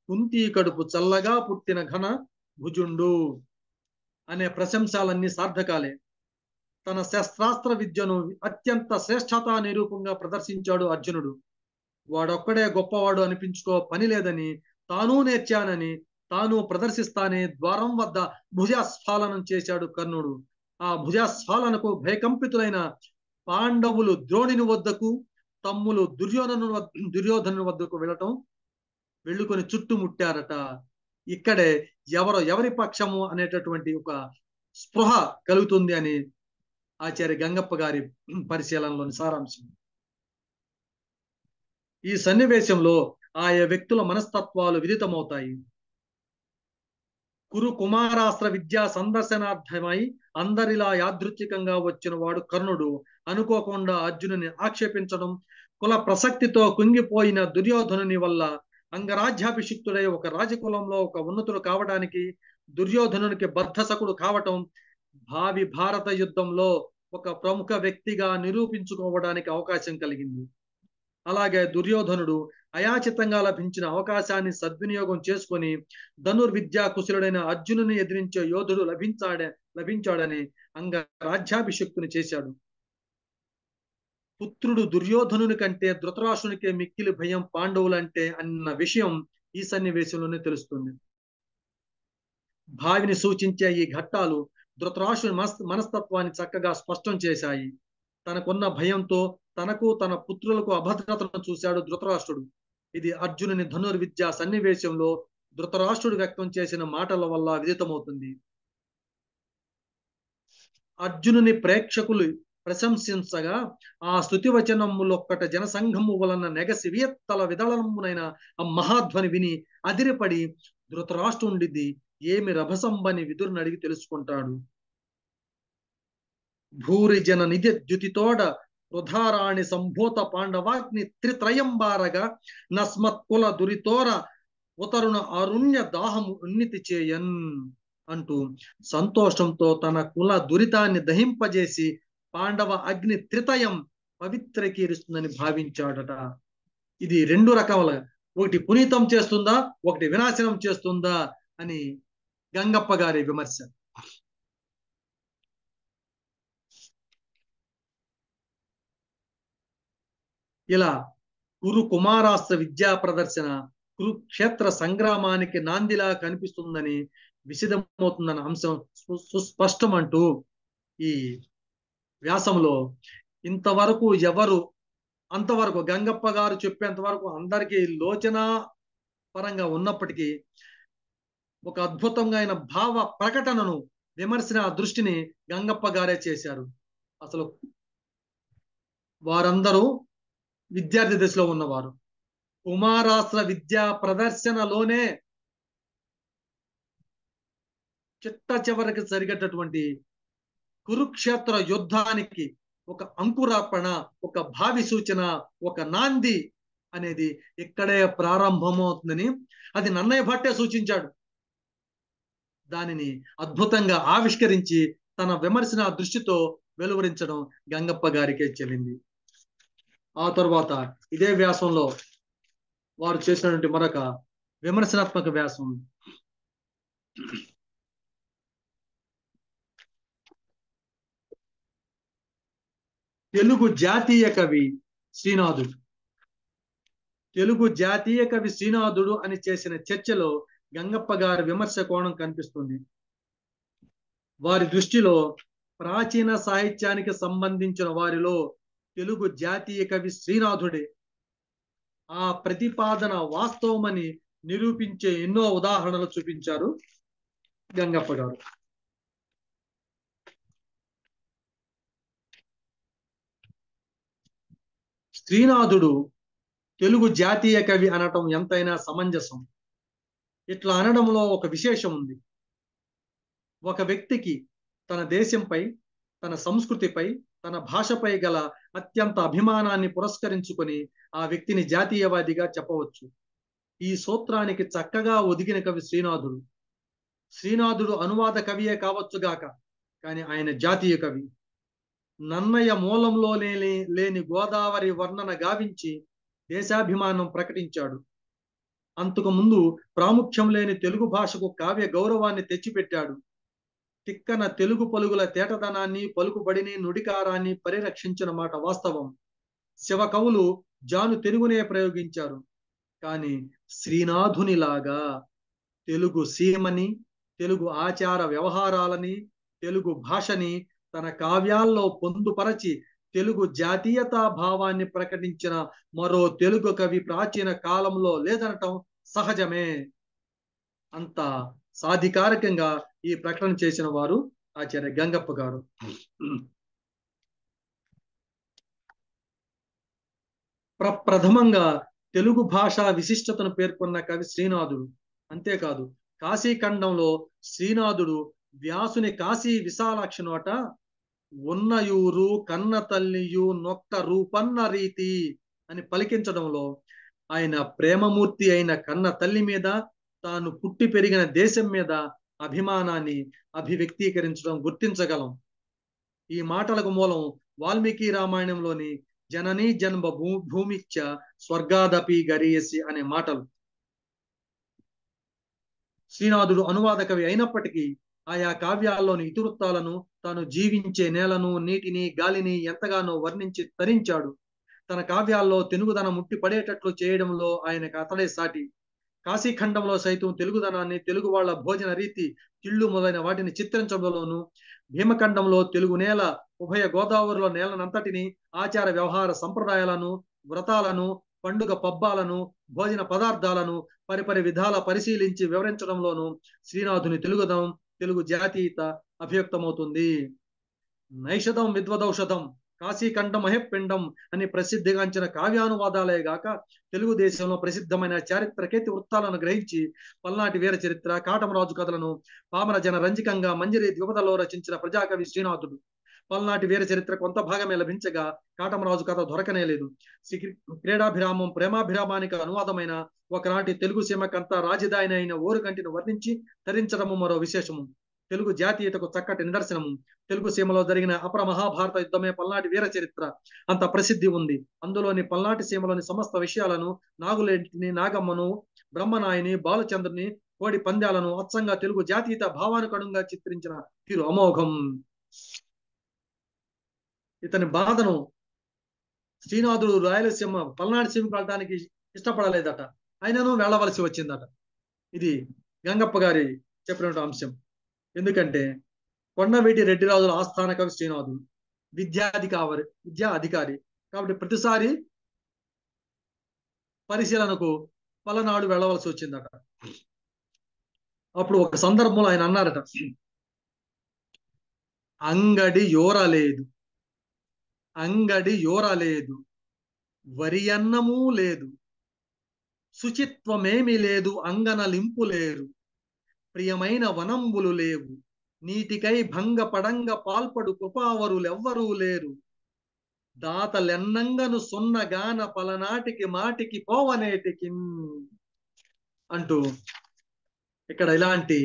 కుంతి కడుపు చల్లగా పుట్టిన ఘన భుజుండు అనే ప్రశంసలన్నీ సార్థకాలే. తన శస్త్రాస్త్ర విద్యను అత్యంత శ్రేష్టతా నిరూపంగా ప్రదర్శించాడు అర్జునుడు. వాడొక్కడే గొప్పవాడు అనిపించుకో పని లేదని, తాను నేర్చానని, తాను ప్రదర్శిస్తానే ద్వారం వద్ద భుజస్ఫాలనం చేశాడు కర్ణుడు. ఆ భుజస్ఫాలనకు భయకంపితులైన పాండవులు ద్రోణుని వద్దకు, తమ్ములు దుర్యోధను వద్దకు వెళ్ళుకొని చుట్టుముట్టారట. ఇక్కడే ఎవరి పక్షము అనేటటువంటి ఒక స్పృహ కలుగుతుంది అని ఆచార్య గంగప్ప గారి పరిశీలనలోని సారాంశం. ఈ సన్నివేశంలో ఆయా వ్యక్తుల మనస్తత్వాలు విదితమవుతాయి. కురు కుమారాస్త్ర విద్యా సందర్శనార్థమై అందరిలా యాదృచ్ఛికంగా వచ్చిన వాడు కర్ణుడు అనుకోకుండా అర్జునుని ఆక్షేపించడం, కుల ప్రసక్తితో కుంగిపోయిన దుర్యోధనుని వల్ల అంగరాజ్యాభిషిక్తుడై ఒక రాజకులంలో ఒక ఉన్నతుడు కావడానికి, దుర్యోధనునికి బద్ధసకుడు కావటం, భావి భారత యుద్ధంలో ఒక ప్రముఖ వ్యక్తిగా నిరూపించుకోవడానికి అవకాశం కలిగింది. అలాగే దుర్యోధనుడు అయాచితంగా లభించిన అవకాశాన్ని సద్వినియోగం చేసుకొని ధనుర్విద్యా కుశలుడైన అర్జునుని ఎదిరించే యోధుడు లభించాడని అంగరాజ్యాభిషిక్తుని చేశాడు. పుత్రుడు దుర్యోధనుని కంటే ధృతరాష్ట్రునికే మిక్కిలి భయం పాండవులంటే అన్న విషయం ఈ సన్నివేశంలోనే తెలుస్తుంది. భావిని సూచించే ఈ ఘట్టాలు ధృతరాష్ట్రుని మనస్తత్వాన్ని చక్కగా స్పష్టం చేశాయి. తనకున్న భయంతో తనకు తన పుత్రులకు అభద్రతను చూశాడు ధృతరాష్ట్రుడు. ఇది అర్జునుని ధనుర్విద్యా సన్నివేశంలో ధృతరాష్ట్రుడు వ్యక్తం చేసిన మాటల వల్ల విదితమవుతుంది. అర్జునుని ప్రేక్షకులు ప్రశంసించగా ఆ స్తుతివచనములొక్కట జనసంఘము వలన నెగసి వియత్తల విదళమునైన ఆ మహాధ్వని విని అదిరిపడి ధృతరాష్ట్రుండిది ఏమి రభసంబని విదురుని అడిగి తెలుసుకుంటాడు. భూరి జన నిజ ద్యుతితోడ వృధారాణి సంభూత పాండవాగ్ని త్రిత్రయంబారగా నస్మత్కుల దురితోర ఉతరుణ అరుణ్య దాహము ఉన్నితి చేయన్ అంటూ సంతోషంతో తన కుల దురితాన్ని దహింపజేసి పాండవ అగ్ని త్రితయం పవిత్రకీరుస్తుందని భావించాడట. ఇది రెండు రకాల, ఒకటి పునీతం చేస్తుందా, ఒకటి వినాశనం చేస్తుందా అని గంగప్ప గారి విమర్శ. ఇలా కురు కుమారాస్త్ర విద్యా ప్రదర్శన కురుక్షేత్ర సంగ్రామానికి నాందిలా కనిపిస్తుందని, విసిదమవుతుందన్న అంశం సుస్పష్టం అంటూ ఈ వ్యాసంలో ఇంతవరకు అంతవరకు గంగప్ప గారు చెప్పేంత వరకు అందరికీ లోచన పరంగా ఉన్నప్పటికీ ఒక అద్భుతంగా అయిన భావ ప్రకటనను, విమర్శన దృష్టిని గంగప్ప గారే చేశారు. అసలు వారందరూ విద్యార్థి దశలో ఉన్నవారు. కుమారాస్త్ర విద్యా ప్రదర్శనలోనే చిట్ట చివరికి జరిగేటటువంటి కురుక్షేత్ర యుద్ధానికి ఒక అంకురార్పణ, ఒక భావి సూచన, ఒక నాంది అనేది ఇక్కడే ప్రారంభమవుతుందని అది నన్నయ్య భట్టే సూచించాడు. దానిని అద్భుతంగా ఆవిష్కరించి తన విమర్శన దృష్టితో వెలువరించడం గంగప్ప గారికే చెల్లింది. ఆ తరువాత ఇదే వ్యాసంలో వారు చేసినటువంటి మరొక విమర్శనాత్మక వ్యాసం తెలుగు జాతీయ కవి శ్రీనాథుడు. తెలుగు జాతీయ కవి శ్రీనాథుడు అని చేసిన చర్చలో గంగప్ప గారి విమర్శ కోణం కనిపిస్తుంది. వారి దృష్టిలో ప్రాచీన సాహిత్యానికి సంబంధించిన వారిలో తెలుగు జాతీయ కవి శ్రీనాథుడే. ఆ ప్రతిపాదన వాస్తవమని నిరూపించే ఎన్నో ఉదాహరణలు చూపించారు గంగప్ప గారు. శ్రీనాథుడు తెలుగు జాతీయ కవి అనటం ఎంతైనా సమంజసం. ఇట్లా అనడంలో ఒక విశేషం ఉంది. ఒక వ్యక్తికి తన దేశంపై, తన సంస్కృతిపై, తన భాషపై గల అత్యంత అభిమానాన్ని పురస్కరించుకొని ఆ వ్యక్తిని జాతీయవాదిగా చెప్పవచ్చు. ఈ సూత్రానికి చక్కగా ఒదిగిన కవి శ్రీనాథుడు. శ్రీనాథుడు అనువాద కవియే కావచ్చుగాక, కానీ ఆయన జాతీయ కవి. నన్నయ్య మూలంలో లేని గోదావరి వర్ణన గావించి దేశాభిమానం ప్రకటించాడు. అంతకు ముందు ప్రాముఖ్యం లేని తెలుగు భాషకు కావ్య గౌరవాన్ని తెచ్చిపెట్టాడు. తిక్కన తెలుగు పలుగుల తేటదనాన్ని, పలుకుబడిని, నుడికారాన్ని పరిరక్షించిన మాట వాస్తవం. శివ కవులు జాను తెలుగునే ప్రయోగించారు. కానీ శ్రీనాథునిలాగా తెలుగు సీమని, తెలుగు ఆచార వ్యవహారాలని, తెలుగు భాషని తన కావ్యాల్లో పొందుపరచి తెలుగు జాతీయతా భావాన్ని ప్రకటించిన మరో తెలుగు కవి ప్రాచీన కాలంలో లేదనటం సహజమే. అంత సాధికారికంగా ఈ ప్రకటన చేసిన వారు ఆచార్య గంగప్ప గారు. ప్రప్రథమంగా తెలుగు భాషా విశిష్టతను పేర్కొన్న కవి శ్రీనాథుడు. అంతేకాదు, కాశీఖండంలో శ్రీనాథుడు వ్యాసుని కాశీ విశాలాక్షి నోట ఉన్నయూరు కన్న తల్లియు నొక్క రూపన్న రీతి అని పలికించడంలో ఆయన ప్రేమమూర్తి అయిన కన్న తల్లి మీద, తాను పుట్టి పెరిగిన దేశం మీద అభిమానాన్ని అభివ్యక్తీకరించడం గుర్తించగలం. ఈ మాటలకు మూలం వాల్మీకి రామాయణంలోని జననీ జన్మ భూమిచ్చ స్వర్గాదపి గరీయసి అనే మాటలు. శ్రీనాథుడు అనువాద కవి అయినప్పటికీ ఆయా కావ్యాల్లోని ఇతివృత్తాలను, తాను జీవించే నేలను, నీటిని, గాలిని ఎంతగానో వర్ణించి తరించాడు. తన కావ్యాల్లో తెలుగుదనం ముట్టి పడేటట్లు చేయడంలో ఆయనకు అతడే సాటి. కాశీఖండంలో సైతం తెలుగుదనాన్ని, తెలుగు వాళ్ళ భోజన రీతి, తిళ్ళు మొదలైన వాటిని చిత్రించడంలోను, భీమఖండంలో తెలుగు నేల, ఉభయ గోదావరిలో నేలనంతటిని, ఆచార వ్యవహార సంప్రదాయాలను, వ్రతాలను, పండుగ పబ్బాలను, భోజన పదార్థాలను పరిపరి విధాల పరిశీలించి వివరించడంలోనూ శ్రీనాథుని తెలుగుదనం, తెలుగు జాతీయత అభివ్యక్తమవుతుంది. నైషధం విద్వదౌషధం, కాశీఖండం మహెప్పిండం అని ప్రసిద్ధిగాంచిన కావ్యానువాదాలే గాక తెలుగుదేశంలో ప్రసిద్ధమైన చారిత్రకేతి వృత్తాలను గ్రహించి పల్నాటి వీర చరిత్ర, కాటమరాజు కథలను పామర జన రంజికంగా మంజరి ద్విపదలో రచించిన ప్రజాకవి శ్రీనాథుడు. పల్నాటి వీర చరిత్ర కొంత భాగమే లభించగా కాటమరాజు కథ దొరకనే లేదు. క్రీడాభిరామం, ప్రేమాభిరామానికి అనువాదమైన ఒకనాటి తెలుగు సీమకంతా రాజధాని అయిన ఓరుగంటిని వర్ణించి తరించడము మరో విశేషము. తెలుగు జాతీయతకు చక్కటి నిదర్శనము. తెలుగు సీమలో జరిగిన అపర మహాభారత యుద్ధమే పల్నాటి వీర చరిత్ర. అంత ప్రసిద్ధి ఉంది. అందులోని పల్నాటి సీమలోని సమస్త విషయాలను, నాగులేటిని, నాగమ్మను, బ్రహ్మనాయుని, బాలచంద్రుని, కోడి పందాలను అచ్చంగా తెలుగు జాతీయత భావానుకణంగా చిత్రించిన తీరు అమోఘం. ఇతని బాధను శ్రీనాథుడు రాయలసీమ పల్నాటి సీమకు వెళ్ళడానికి ఇష్టపడలేదట, ఆయనను వెళ్ళవలసి వచ్చిందట. ఇది గంగప్ప గారి చెప్పిన అంశం. ఎందుకంటే కొండవీటి రెడ్డిరాజుల ఆస్థాన కవి శ్రీనాథుడు, విద్యా అధికారి కాబట్టి ప్రతిసారి పరిశీలనకు పలనాడు వెళ్ళవలసి వచ్చిందట. అప్పుడు ఒక సందర్భంలో ఆయన అన్నారట, అంగడి యోరలేదు, వరి అన్నము లేదు, శుచిత్వమేమి లేదు, అంగనలింపు లేరు, ప్రియమైన వనంబులు లేవు, నీటికై భంగపడంగ పాల్పడు కృపావరులెవ్వరూ లేరు, దాతలెన్నంగను సున్నగాన పలనాటికి మాటికి పోవనేటికి అంటూ ఇక్కడ ఇలాంటి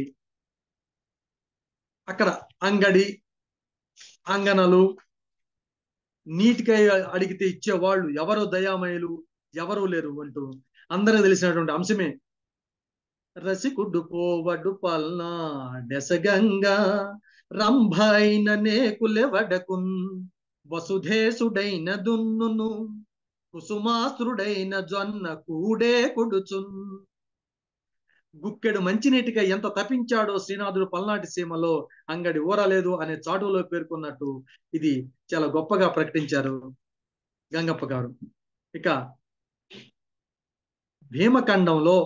అక్కడ అంగడి, అంగనలు, నీటికై అడిగితే ఇచ్చేవాళ్ళు ఎవరు దయామయులు, ఎవరు లేరు అంటూ అందరూ తెలిసినటువంటి అంశమే. రసికుడు పోవడు పల్నా డెసగంగా రంభైన నేకులెవడకున్ వసుధేశుడైన దున్నును కుసుమాసురుడైన జొన్న కూడే కొడుచున్. గుక్కెడు మంచినీటిగా ఎంత తప్పించాడో శ్రీనాథుడు పల్నాటి సీమలో, అంగడి ఊరలేదు అనే చాటులో పేర్కొన్నట్టు ఇది చాలా గొప్పగా ప్రకటించారు గంగప్ప గారు. ఇక భీమఖండంలో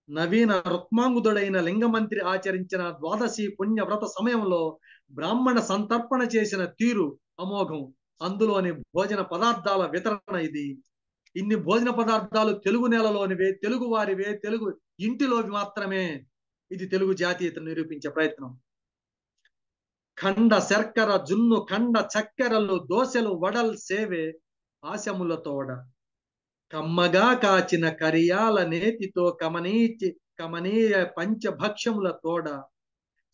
నవీన రుక్మాంగుదుడైన లింగమంత్రి ఆచరించిన ద్వాదశి పుణ్యవ్రత సమయంలో బ్రాహ్మణ సంతర్పణ చేసిన తీరు అమోఘం. అందులోని భోజన పదార్థాల వితరణ ఇది. ఇన్ని భోజన పదార్థాలు తెలుగు నేలలోనివే, తెలుగు వారివే, తెలుగు ఇంటిలోవి మాత్రమే. ఇది తెలుగు జాతీయతను నిరూపించే ప్రయత్నం. ఖండ శర్కర జున్ను ఖండ చక్కెరలు దోశలు వడల్ సేవే ఆశములతోడ కమ్మగా కాచిన కరియాల నేతితో కమనీయ పంచభక్ష్యముల తోడ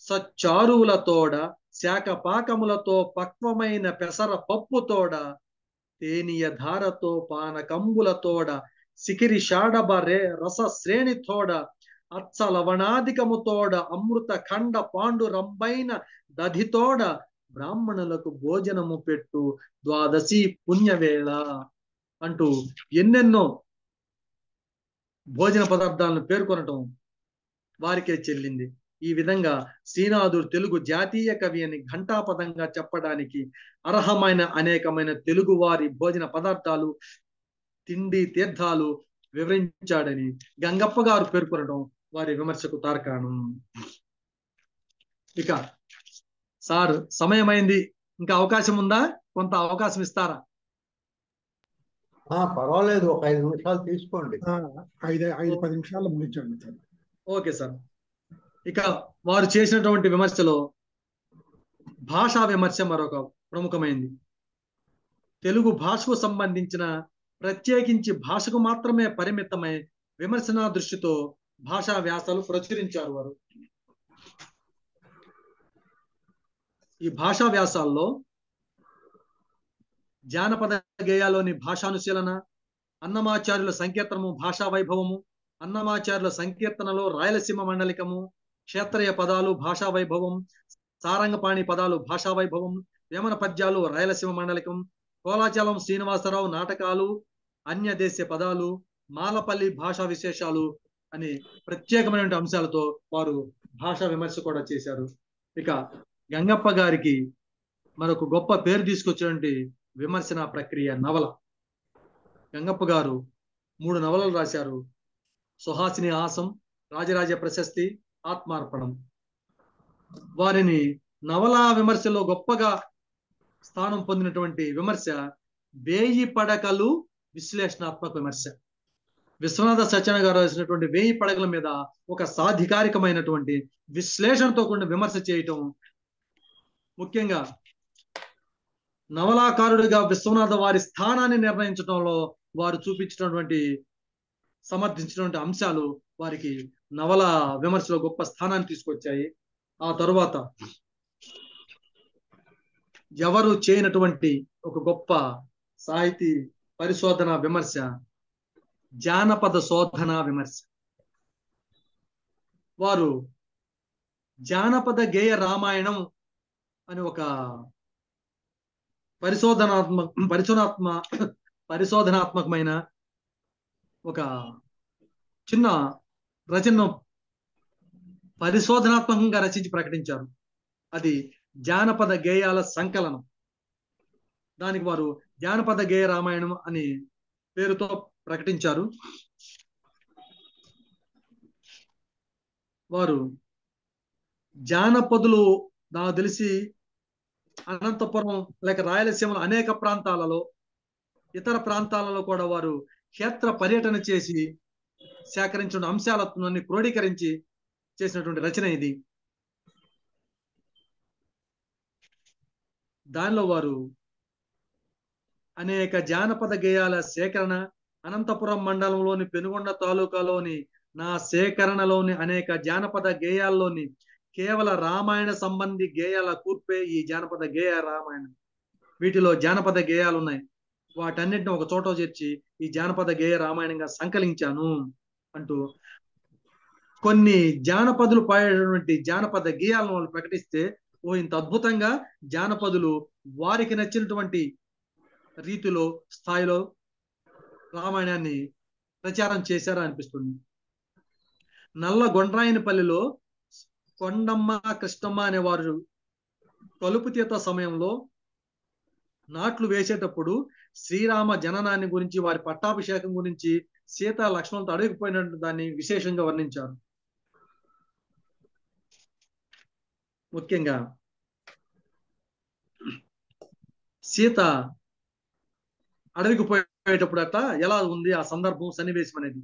సచ్చారువుల తోడ శాఖ పాకములతో పక్వమైన పెసర పప్పుతోడ తేనియ ధారతో పానకంబులతోడ సికిరి షాడబ రస శ్రేణితోడ అచ్చ లవణాధికముతోడ అమృత ఖండ పాండు రంబైన దధితోడ బ్రాహ్మణులకు భోజనము పెట్టు ద్వాదశి పుణ్యవేళ అంటూ ఎన్నెన్నో భోజన పదార్థాలను పేర్కొనటం వారికే చెల్లింది. ఈ విధంగా శ్రీనాథుడు తెలుగు జాతీయ కవి అని ఘంటాపదంగా చెప్పడానికి అర్హమైన అనేకమైన తెలుగు వారి భోజన పదార్థాలు, తిండి తీర్థాలు వివరించాడని గంగప్ప గారు పేర్కొనడం వారి విమర్శకు తార్కాణం. ఇక సార్ సమయమైంది, ఇంకా అవకాశం ఉందా? కొంత అవకాశం ఇస్తారా? పర్వాలేదు, ఒక 5 నిమిషాలు తీసుకోండి. 5-10 నిమిషాలు ముగించండి సార్. Okay sir. ఇక వారు చేసినటువంటి విమర్శలో భాషా విమర్శ మరొక ప్రముఖమైంది. తెలుగు భాషకు సంబంధించిన ప్రత్యేకించి భాషకు మాత్రమే పరిమితమై విమర్శనా దృష్టితో భాషా వ్యాసాలు ప్రచురించారు వారు. ఈ భాషా వ్యాసాల్లో జానపద గేయాలోని భాషానుశీలన, అన్నమాచార్యుల సంకీర్తనము భాషా వైభవము, అన్నమాచార్యుల సంకీర్తనలో రాయలసీమ మండలికము, క్షేత్రయ పదాలు భాషా వైభవం, సారంగపాణి పదాలు భాషా వైభవం, వేమన పద్యాలు రాయలసీమ మండలికం, కోలాచలం శ్రీనివాసరావు నాటకాలు అన్య దేశ పదాలు, మాలపల్లి భాషా విశేషాలు అని ప్రత్యేకమైనటువంటి అంశాలతో వారు భాషా విమర్శ కూడా చేశారు. ఇక గంగప్ప గారికి మరొక గొప్ప పేరు తీసుకొచ్చినటువంటి విమర్శన ప్రక్రియ నవల. గంగప్ప గారు 3 నవలలు రాశారు. సుహాసిని హాసం, రాజరాజ ప్రశస్తి, ఆత్మార్పణం. వారిని నవలా విమర్శలో గొప్పగా స్థానం పొందినటువంటి విమర్శ వేయి పడకలు విశ్లేషణాత్మక విమర్శ. విశ్వనాథ సత్యనారాయణ గారు రాసినటువంటి 1000 పడకల మీద ఒక సాధికారికమైనటువంటి విశ్లేషణతో కూడిన విమర్శ చేయటం, ముఖ్యంగా నవలాకారుడిగా విశ్వనాథ వారి స్థానాన్ని నిర్ణయించడంలో వారు చూపించినటువంటి సమర్థించినటువంటి అంశాలు వారికి నవల విమర్శలో గొప్ప స్థానాన్ని తీసుకొచ్చాయి. ఆ తరువాత ఎవరు చేయనటువంటి ఒక గొప్ప సాహితీ పరిశోధన విమర్శ జానపద శోధన విమర్శ. వారు జానపద గేయ రామాయణం అని ఒక పరిశోధనాత్మకమైన ఒక చిన్న రచనను పరిశోధనాత్మకంగా రచించి ప్రకటించారు. అది జానపద గేయాల సంకలనం. దానికి వారు జానపద గేయ రామాయణం అని పేరుతో ప్రకటించారు. వారు జానపదులు నాకు తెలిసి అనంతపురం లేక రాయలసీమలో అనేక ప్రాంతాలలో, ఇతర ప్రాంతాలలో కూడా వారు క్షేత్ర పర్యటన చేసి సేకరించిన అంశాలను క్రోడీకరించి చేసినటువంటి రచన ఇది. దానిలో వారు అనేక జానపద గేయాల సేకరణ, అనంతపురం మండలంలోని పెనుగొండ తాలూకాలోని నా సేకరణలోని అనేక జానపద గేయాల్లోని కేవల రామాయణ సంబంధి గేయాల కూర్పే ఈ జానపద గేయ రామాయణం. వీటిలో జానపద గేయాలు ఉన్నాయి, వాటన్నిటిని ఒక చోట చేర్చి ఈ జానపద గేయ రామాయణంగా సంకలించాను అంటూ కొన్ని జానపదులు పాడేటువంటి జానపద గేయాలను వాళ్ళు ప్రకటిస్తే, ఓ ఇంత అద్భుతంగా జానపదులు వారికి నచ్చినటువంటి రీతిలో స్థాయిలో రామాయణాన్ని ప్రచారం చేశారా అనిపిస్తుంది. నల్ల గొండ్రాయనపల్లిలో కొండమ్మ కృష్ణమ్మ అనేవారు కలుపు తీత సమయంలో నాట్లు వేసేటప్పుడు శ్రీరామ జననాన్ని గురించి, వారి పట్టాభిషేకం గురించి సీత లక్ష్మణులతో అడవికి పోయినట్టు దాన్ని విశేషంగా వర్ణించారు. ముఖ్యంగా సీత అడవికి పోయేటప్పుడట ఎలా ఉంది ఆ సందర్భం, సన్నివేశం అనేది.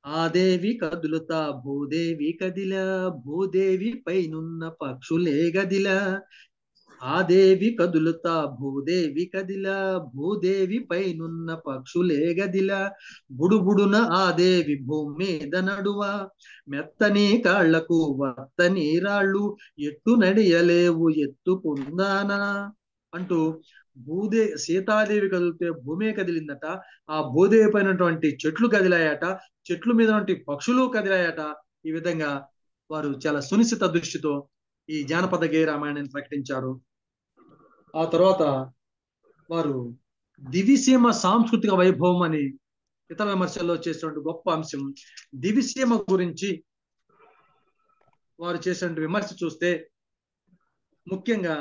ఆ దేవి కదులుతా భూదేవి కదిలా, భూదేవి పైనున్న పక్షులే గదిలా. ఆ దేవి కదులుతా భూదేవి కదిలా, భూదేవి పైనున్న పక్షులే గదిలా. బుడుబుడున ఆ దేవి భూమి మీద నడువా, మెత్తని కాళ్లకు వత్తని రాళ్ళు, ఎట్టు నడియలేవు ఎత్తుకుందానా అంటూ సీతాదేవి కదిలితే భూమే కదిలిందట. ఆ భూదేవి పైనటువంటి చెట్లు కదిలాయట, చెట్లు మీద పక్షులు కదిలాయట. ఈ విధంగా వారు చాలా సునిశ్చిత దృష్టితో ఈ జానపద గేయ రామాయణాన్ని ప్రకటించారు. ఆ తర్వాత వారు దివిసీమ సాంస్కృతిక వైభవం అని ఇతర విమర్శల్లో చేసినటువంటి గొప్ప అంశం. దివిసీమ గురించి వారు చేసినటువంటి విమర్శ చూస్తే ముఖ్యంగా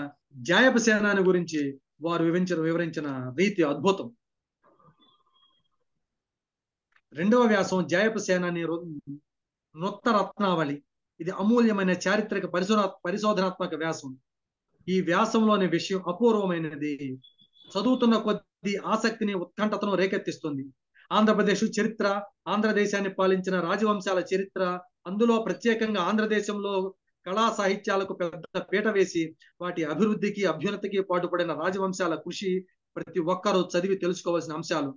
జాయప సేనాని గురించి వారు వివరించిన రీతి అద్భుతం. 2వ వ్యాసం జాయప సేనాని నృత్త రత్నావళి. ఇది అమూల్యమైన చారిత్రక పరిశోధనాత్మక వ్యాసం. ఈ వ్యాసంలోని విషయం అపూర్వమైనది. చదువుతున్న కొద్ది ఆసక్తిని, ఉత్కంఠతను రేకెత్తిస్తుంది. ఆంధ్రప్రదేశ్ చరిత్ర, ఆంధ్రదేశాన్ని పాలించిన రాజవంశాల చరిత్ర, అందులో ప్రత్యేకంగా ఆంధ్రదేశంలో కళా సాహిత్యాలకు పెద్ద పీట వేసి వాటి అభివృద్ధికి, అభ్యున్నతికి పాటుపడిన రాజవంశాల కృషి ప్రతి ఒక్కరూ చదివి తెలుసుకోవాల్సిన అంశాలు.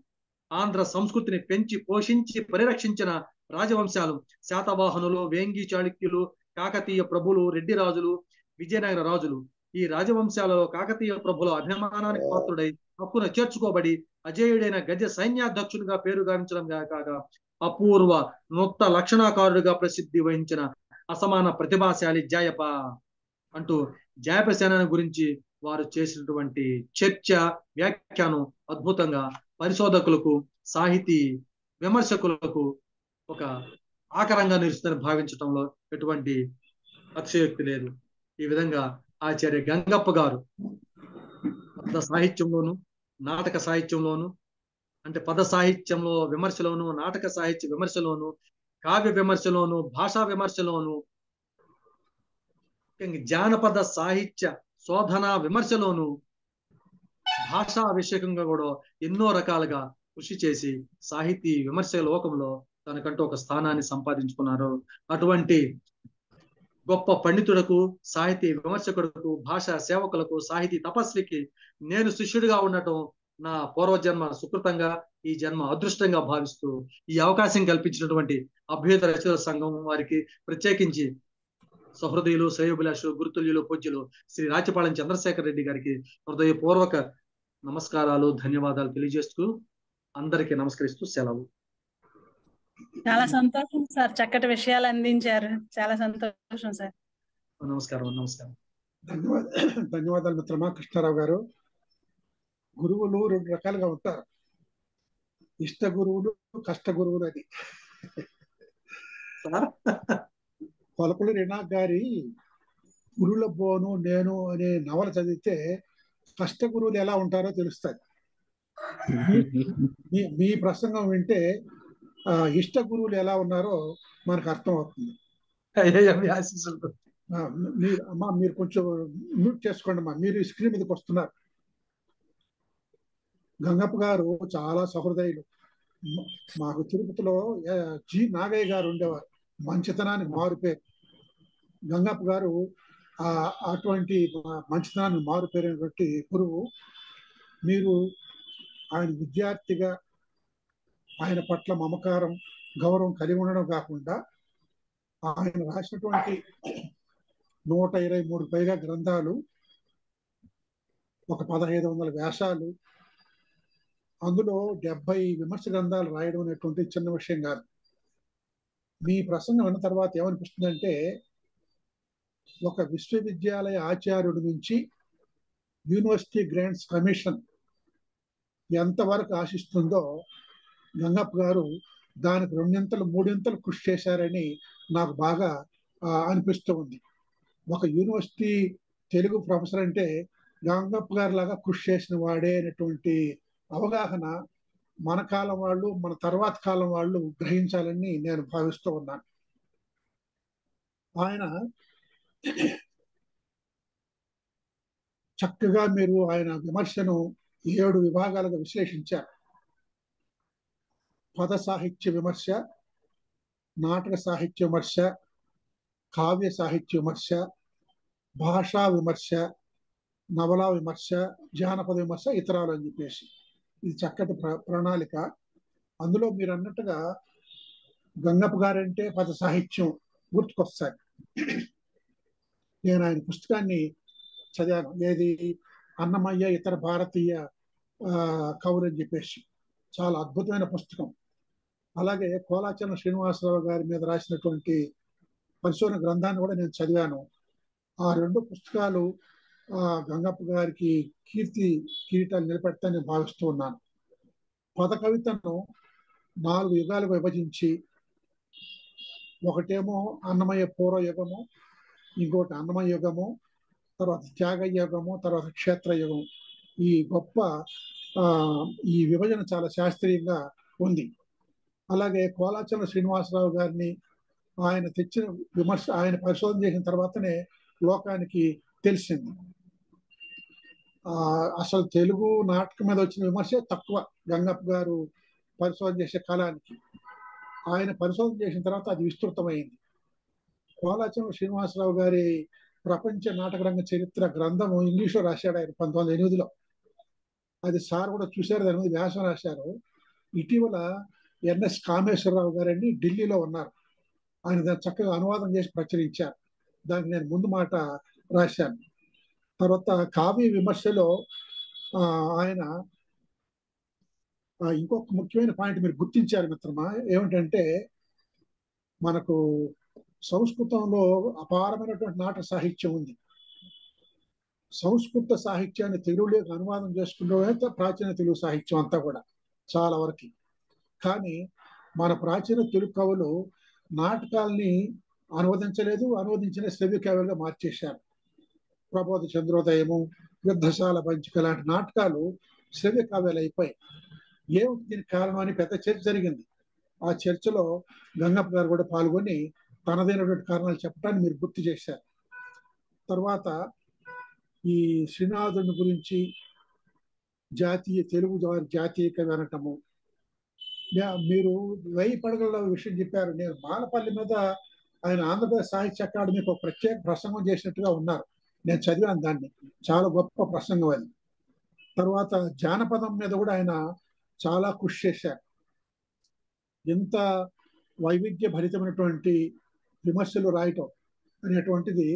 ఆంధ్ర సంస్కృతిని పెంచి పోషించి పరిరక్షించిన రాజవంశాలు శాతవాహనులు, వేంగి చాళుక్యులు, కాకతీయ ప్రభులు, రెడ్డి రాజులు, విజయనగర రాజులు. ఈ రాజవంశాలలో కాకతీయ ప్రభుల అభిమానానికి పాత్రుడై హక్కున చేర్చుకోబడి అజేయుడైన గజ సైన్యాధ్యక్షుడిగా పేరు గావించడం కాక అపూర్వ నృత్త లక్షణాకారుడిగా ప్రసిద్ధి వహించిన అసమాన ప్రతిభాశాలి జాయప అంటూ జాయప సేనాని గురించి వారు చేసినటువంటి చర్చ, వ్యాఖ్యానం అద్భుతంగా పరిశోధకులకు, సాహితీ విమర్శకులకు ఒక ఆకరంగా నిలుస్తుందని భావించడంలో ఎటువంటి అతిశయోక్తి లేదు. ఈ విధంగా ఆచార్య గంగప్ప గారు పద సాహిత్యంలోను, నాటక సాహిత్యంలోను, అంటే పద సాహిత్యంలో విమర్శలోను, నాటక సాహిత్య విమర్శలోను, కావ్య విమర్శలోను, భాషా విమర్శలోను, జానపద సాహిత్య శోధన విమర్శలోను, భాషా విషయంగా కూడా ఎన్నో రకాలుగా కృషి చేసి సాహితీ విమర్శ లోకంలో తనకంటూ ఒక స్థానాన్ని సంపాదించుకున్నారు. అటువంటి గొప్ప పండితులకు, సాహితీ విమర్శకులకు, భాషా సేవకులకు, సాహితీ తపస్వికి నేను శిష్యుడిగా ఉండటం నా పూర్వజన్మ సుకృతంగా, ఈ జన్మ అదృష్టంగా భావిస్తూ ఈ అవకాశం కల్పించినటువంటి అభ్యుదయ రచయితల సంఘం వారికి, ప్రత్యేకించి సహృదయులు, శ్రేయోభిలాషులు, గురుతుల్యులు, పూజ్యులు శ్రీ రాచపాళెం చంద్రశేఖర్ రెడ్డి గారికి హృదయపూర్వక నమస్కారాలు, ధన్యవాదాలు తెలియజేస్తూ అందరికీ నమస్కరిస్తూ సెలవు. చాలా సంతోషం సార్, చక్కటి విషయాలు అందించారు. చాలా సంతోషం సార్. నమస్కారం. నమస్కారం. ధన్యవాదాలు మిత్రమా కృష్ణారావు గారు. గురువులు 2 రకాలుగా ఉంటారు, ఇష్ట గురువులు, కష్ట గురువులు అని. కొలకుల రినాక్ గారి గురువుల బోను నేను అనే నవల చదివితే కష్ట గురువులు ఎలా ఉంటారో తెలుస్తుంది. మీ ప్రసంగం వింటే ఇష్ట గురువులు ఎలా ఉన్నారో మనకు అర్థం అవుతుంది. మీరు కొంచెం మ్యూట్ చేసుకోండి అమ్మా, మీరు స్క్రీన్ మీదకి వస్తున్నారు. గంగప్ప గారు చాలా సహృదయులు. మాకు తిరుపతిలో జి నాగయ్య గారు ఉండేవారు, మంచితనానికి మారుపేరు. గంగప్ప గారు అటువంటి మంచితనానికి మారుపేరైనటువంటి గురువు. మీరు ఆయన విద్యార్థిగా ఆయన పట్ల మమకారం, గౌరవం కలిగి ఉండడం కాకుండా ఆయన రాసినటువంటి 123 పైగా గ్రంథాలు, ఒక 1500 వ్యాసాలు, అందులో 70 విమర్శ గ్రంథాలు రాయడం అనేటువంటి చిన్న విషయం కాదు. మీ ప్రసంగం విన్న తర్వాత ఏమనిపిస్తుందంటే, ఒక విశ్వవిద్యాలయ ఆచార్యుడి నుంచి యూనివర్సిటీ గ్రాంట్స్ కమిషన్ ఎంతవరకు ఆశిస్తుందో గంగప్ప గారు దానికి 2 3 కృషి చేశారని నాకు బాగా అనిపిస్తూ ఉంది. ఒక యూనివర్సిటీ తెలుగు ప్రొఫెసర్ అంటే గంగప్ప గారి లాగా కృషి చేసిన వాడే అనేటువంటి అవగాహన మన కాలం వాళ్ళు, మన తర్వాత కాలం వాళ్ళు గ్రహించాలని నేను భావిస్తూ ఉన్నాను. ఆయన చక్కగా మీరు ఆయన విమర్శను 7 విభాగాలుగా విశ్లేషించారు. పద సాహిత్య విమర్శ, నాటక సాహిత్య విమర్శ, కావ్య సాహిత్య విమర్శ, భాషా విమర్శ, నవలా విమర్శ, జానపద విమర్శ, ఇతరాలు అని చెప్పేసి ఇది చక్కటి ప్రణాళిక. అందులో మీరు అన్నట్టుగా గంగప్ప గారంటే పద సాహిత్యం గుర్తుకొస్తాయి. నేను ఆయన పుస్తకాన్ని చదివాను, ఏది అన్నమయ్య ఇతర భారతీయ కవులు అని చెప్పేసి. చాలా అద్భుతమైన పుస్తకం. అలాగే కోలాచలం శ్రీనివాసరావు గారి మీద రాసినటువంటి పరిశోధన గ్రంథాన్ని కూడా నేను చదివాను. ఆ 2 పుస్తకాలు గంగప్ప గారికి కిరీటాలు నిలబెడతానని నేను భావిస్తూ ఉన్నాను. పద కవితను 4 యుగాలుగా విభజించి, ఒకటేమో అన్నమయ్య పూర్వ యుగము, ఇంకోటి అన్నమయ్య యుగము, తర్వాత త్యాగ యుగము, తర్వాత క్షేత్ర యుగం. ఈ గొప్ప ఈ విభజన చాలా శాస్త్రీయంగా ఉంది. అలాగే కోలాచలం శ్రీనివాసరావు గారిని ఆయన తెచ్చిన విమర్శ, ఆయన పరిశోధన చేసిన తర్వాతనే లోకానికి తెలిసింది. అసలు తెలుగు నాటకం మీద వచ్చిన విమర్శ తక్కువ గంగప్ప గారు పరిశోధన చేసే కాలానికి. ఆయన పరిశోధన చేసిన తర్వాత అది విస్తృతమైంది. కోలాచలం శ్రీనివాసరావు గారి ప్రపంచ నాటక రంగ చరిత్ర గ్రంథము ఇంగ్లీష్లో రాశాడు ఆయన 1908లో. అది సార్ కూడా చూశారు, దాని మీద వ్యాసం రాశారు. ఇటీవల ఎన్ఎస్ కామేశ్వరరావు గారండి ఢిల్లీలో ఉన్నారు, ఆయన దాన్ని చక్కగా అనువాదం చేసి ప్రచురించారు. దానికి నేను ముందు మాట రాశాను. తర్వాత కావ్య విమర్శలో ఆయన ఇంకొక ముఖ్యమైన పాయింట్ మీరు గుర్తించారు మిత్రమా, ఏమిటంటే మనకు సంస్కృతంలో అపారమైనటువంటి నాటక సాహిత్యం ఉంది. సంస్కృత సాహిత్యాన్ని తెలుగులోకి అనువాదం చేసుకుంటే ప్రాచీన తెలుగు సాహిత్యం అంతా కూడా చాలా వరకు. కానీ మన ప్రాచీన తెలుగు కవులు నాటకాల్ని అనువదించలేదు, అనువదించిన శ్రవ్య కావ్యాలుగా మార్చేశారు. ప్రబోధ చంద్రోదయము, యుద్ధశాల పంచిక లాంటి నాటకాలు శ్రవ్య కావ్యాలు అయిపోయి. ఏమిటి దీనికి కారణం అని పెద్ద చర్చ జరిగింది. ఆ చర్చలో గంగప్ప గారు కూడా పాల్గొని తనదైనటువంటి కారణాలు చెప్పడానికి మీరు గుర్తు చేశారు. తర్వాత ఈ శ్రీనాథుని గురించి తెలుగు జాతీయ కవి అనటము, మీరు 1000 పడగల విషయం చెప్పారు. నేను మాలపల్లి మీద ఆయన ఆంధ్రప్రదేశ్ సాహిత్య అకాడమీకి ఒక ప్రత్యేక ప్రసంగం చేసినట్టుగా ఉన్నారు, నేను చదివాను దాన్ని. చాలా గొప్ప ప్రసంగం అది. తర్వాత జానపదం మీద కూడా ఆయన చాలా కృషి చేశారు. ఎంత వైవిధ్య భరితమైనటువంటి విమర్శలు రాయటం అనేటువంటిది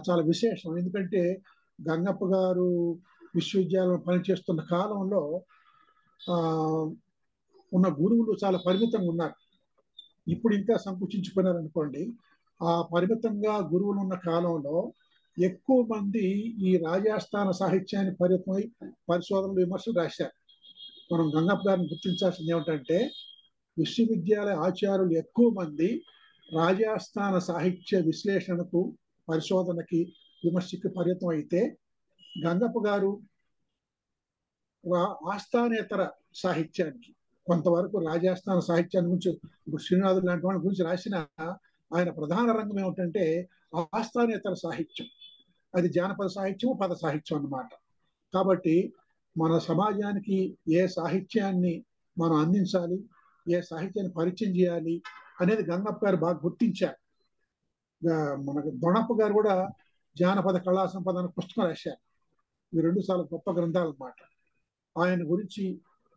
చాలా విశేషం. ఎందుకంటే గంగప్ప గారు విశ్వవిద్యాలయం పనిచేస్తున్న కాలంలో ఉన్న గురువులు చాలా పరిమితంగా ఉన్నారు. ఇప్పుడు ఇంకా సంకుచించుకున్నారు అనుకోండి. ఆ పరిమితంగా గురువులు ఉన్న కాలంలో ఎక్కువ మంది ఈ రాజస్థాన సాహిత్యాన్ని పరిమితమై పరిశోధనలు విమర్శలు రాశారు. మనం గంగప్ప గారిని గుర్తించాల్సింది ఏమిటంటే, విశ్వవిద్యాలయ ఆచార్యులు ఎక్కువ మంది రాజస్థాన సాహిత్య విశ్లేషణకు, పరిశోధనకి, విమర్శకి పరిమితం అయితే, గంగప్ప గారు ఆస్థానేతర సాహిత్యానికి, కొంతవరకు రాజస్థాన సాహిత్యాన్ని గురించి శ్రీనాథుడు లాంటి వాళ్ళ గురించి రాసిన ఆయన ప్రధాన రంగం ఏమిటంటే ఆస్థానేతర సాహిత్యం. అది జానపద సాహిత్యం, పద సాహిత్యం అన్నమాట. కాబట్టి మన సమాజానికి ఏ సాహిత్యాన్ని మనం అందించాలి, ఏ సాహిత్యాన్ని పరిచయం చేయాలి అనేది గంగప్ప గారు బాగా గుర్తించారు. మనకు దొణప్ప గారు కూడా జానపద కళా సంపద అనే పుస్తకం రాశారు. ఈ 2 చాలా గొప్ప గ్రంథాలు అన్నమాట. ఆయన గురించి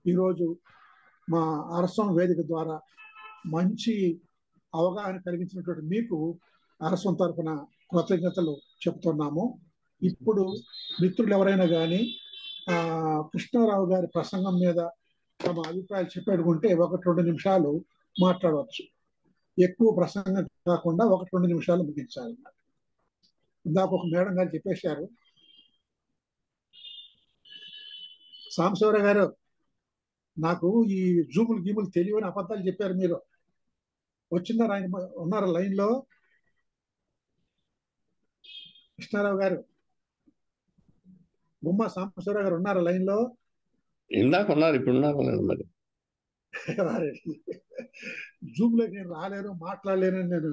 ఈరోజు మా అరసం వేదిక ద్వారా మంచి అవగాహన కలిగించినటువంటి మీకు అరసం తరఫున కృతజ్ఞతలు చెప్తున్నాము. ఇప్పుడు మిత్రులు ఎవరైనా కానీ కృష్ణారావు గారి ప్రసంగం మీద తమ అభిప్రాయాలు చెప్పాడుకుంటే 1-2 నిమిషాలు మాట్లాడవచ్చు. ఎక్కువ ప్రసంగం కాకుండా 1-2 నిమిషాలు ముగించాలి. ఇందాక ఒక మేడం గారు చెప్పేశారు. సాంబశివరావు గారు, నాకు ఈ జూములు గీములు తెలియని అబద్ధాలు చెప్పారు మీరు. వచ్చినారు, ఆయన ఉన్నారు లైన్ లో. కృష్ణారావు గారు, గుమ్మ సాంబశివరావు గారు ఉన్నారు లైన్ లో. ఇందాక ఉన్నారు, ఇప్పుడు ఉన్నారు మరి. జూమ్ లోకి నేను రాలేను, మాట్లాడలేనని నేను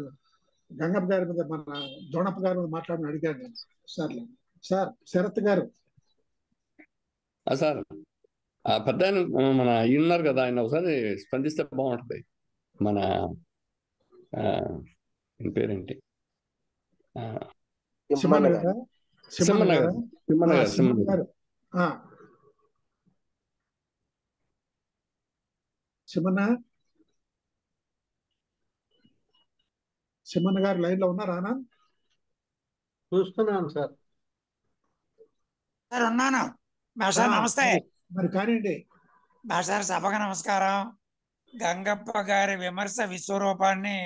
గంగప్ప గారి మీద, మన దొణప్ప గారి మీద మాట్లాడిన అడిగాను నేను. సర్లే సార్, శరత్ గారు. సార్ ఆ పెద్ద ఆయన మన ఉన్నారు కదా, ఆయన ఒకసారి స్పందిస్తే బాగుంటుంది. మన పేరేంటి, సిమ్మన్న గారా? సిమ్మన్న గారు. సిమ్మన్న గారు. సిమ్మన్న గారు. సిమ్మన్న సిమ్మన్న గారు లైన్ లో ఉన్నారా? చూస్తున్నాను సార్. సార్ ఉన్నాను. మాస్టర్ నమస్తే. మరి కానివ్వండి. మాస్టర్ సభకు నమస్కారం. గంగప్ప గారి విమర్శ విశ్వరూపాన్ని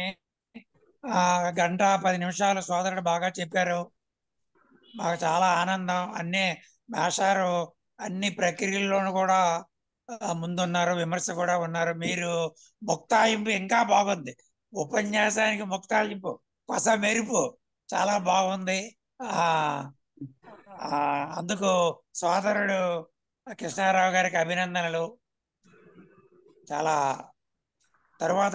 1 గంట 10 నిమిషాలు సోదరుడు బాగా చెప్పారు. మాకు చాలా ఆనందం. మాస్టారు అన్ని ప్రక్రియల్లోనూ కూడా ముందున్నారు, విమర్శ కూడా ఉన్నారు. మీరు ముక్తాయింపు ఇంకా బాగుంది. ఉపన్యాసానికి ముక్తాయింపు, కొస మెరుపు చాలా బాగుంది. అందుకు సోదరుడు కృష్ణారావు గారికి అభినందనలు. చాలా తరువాత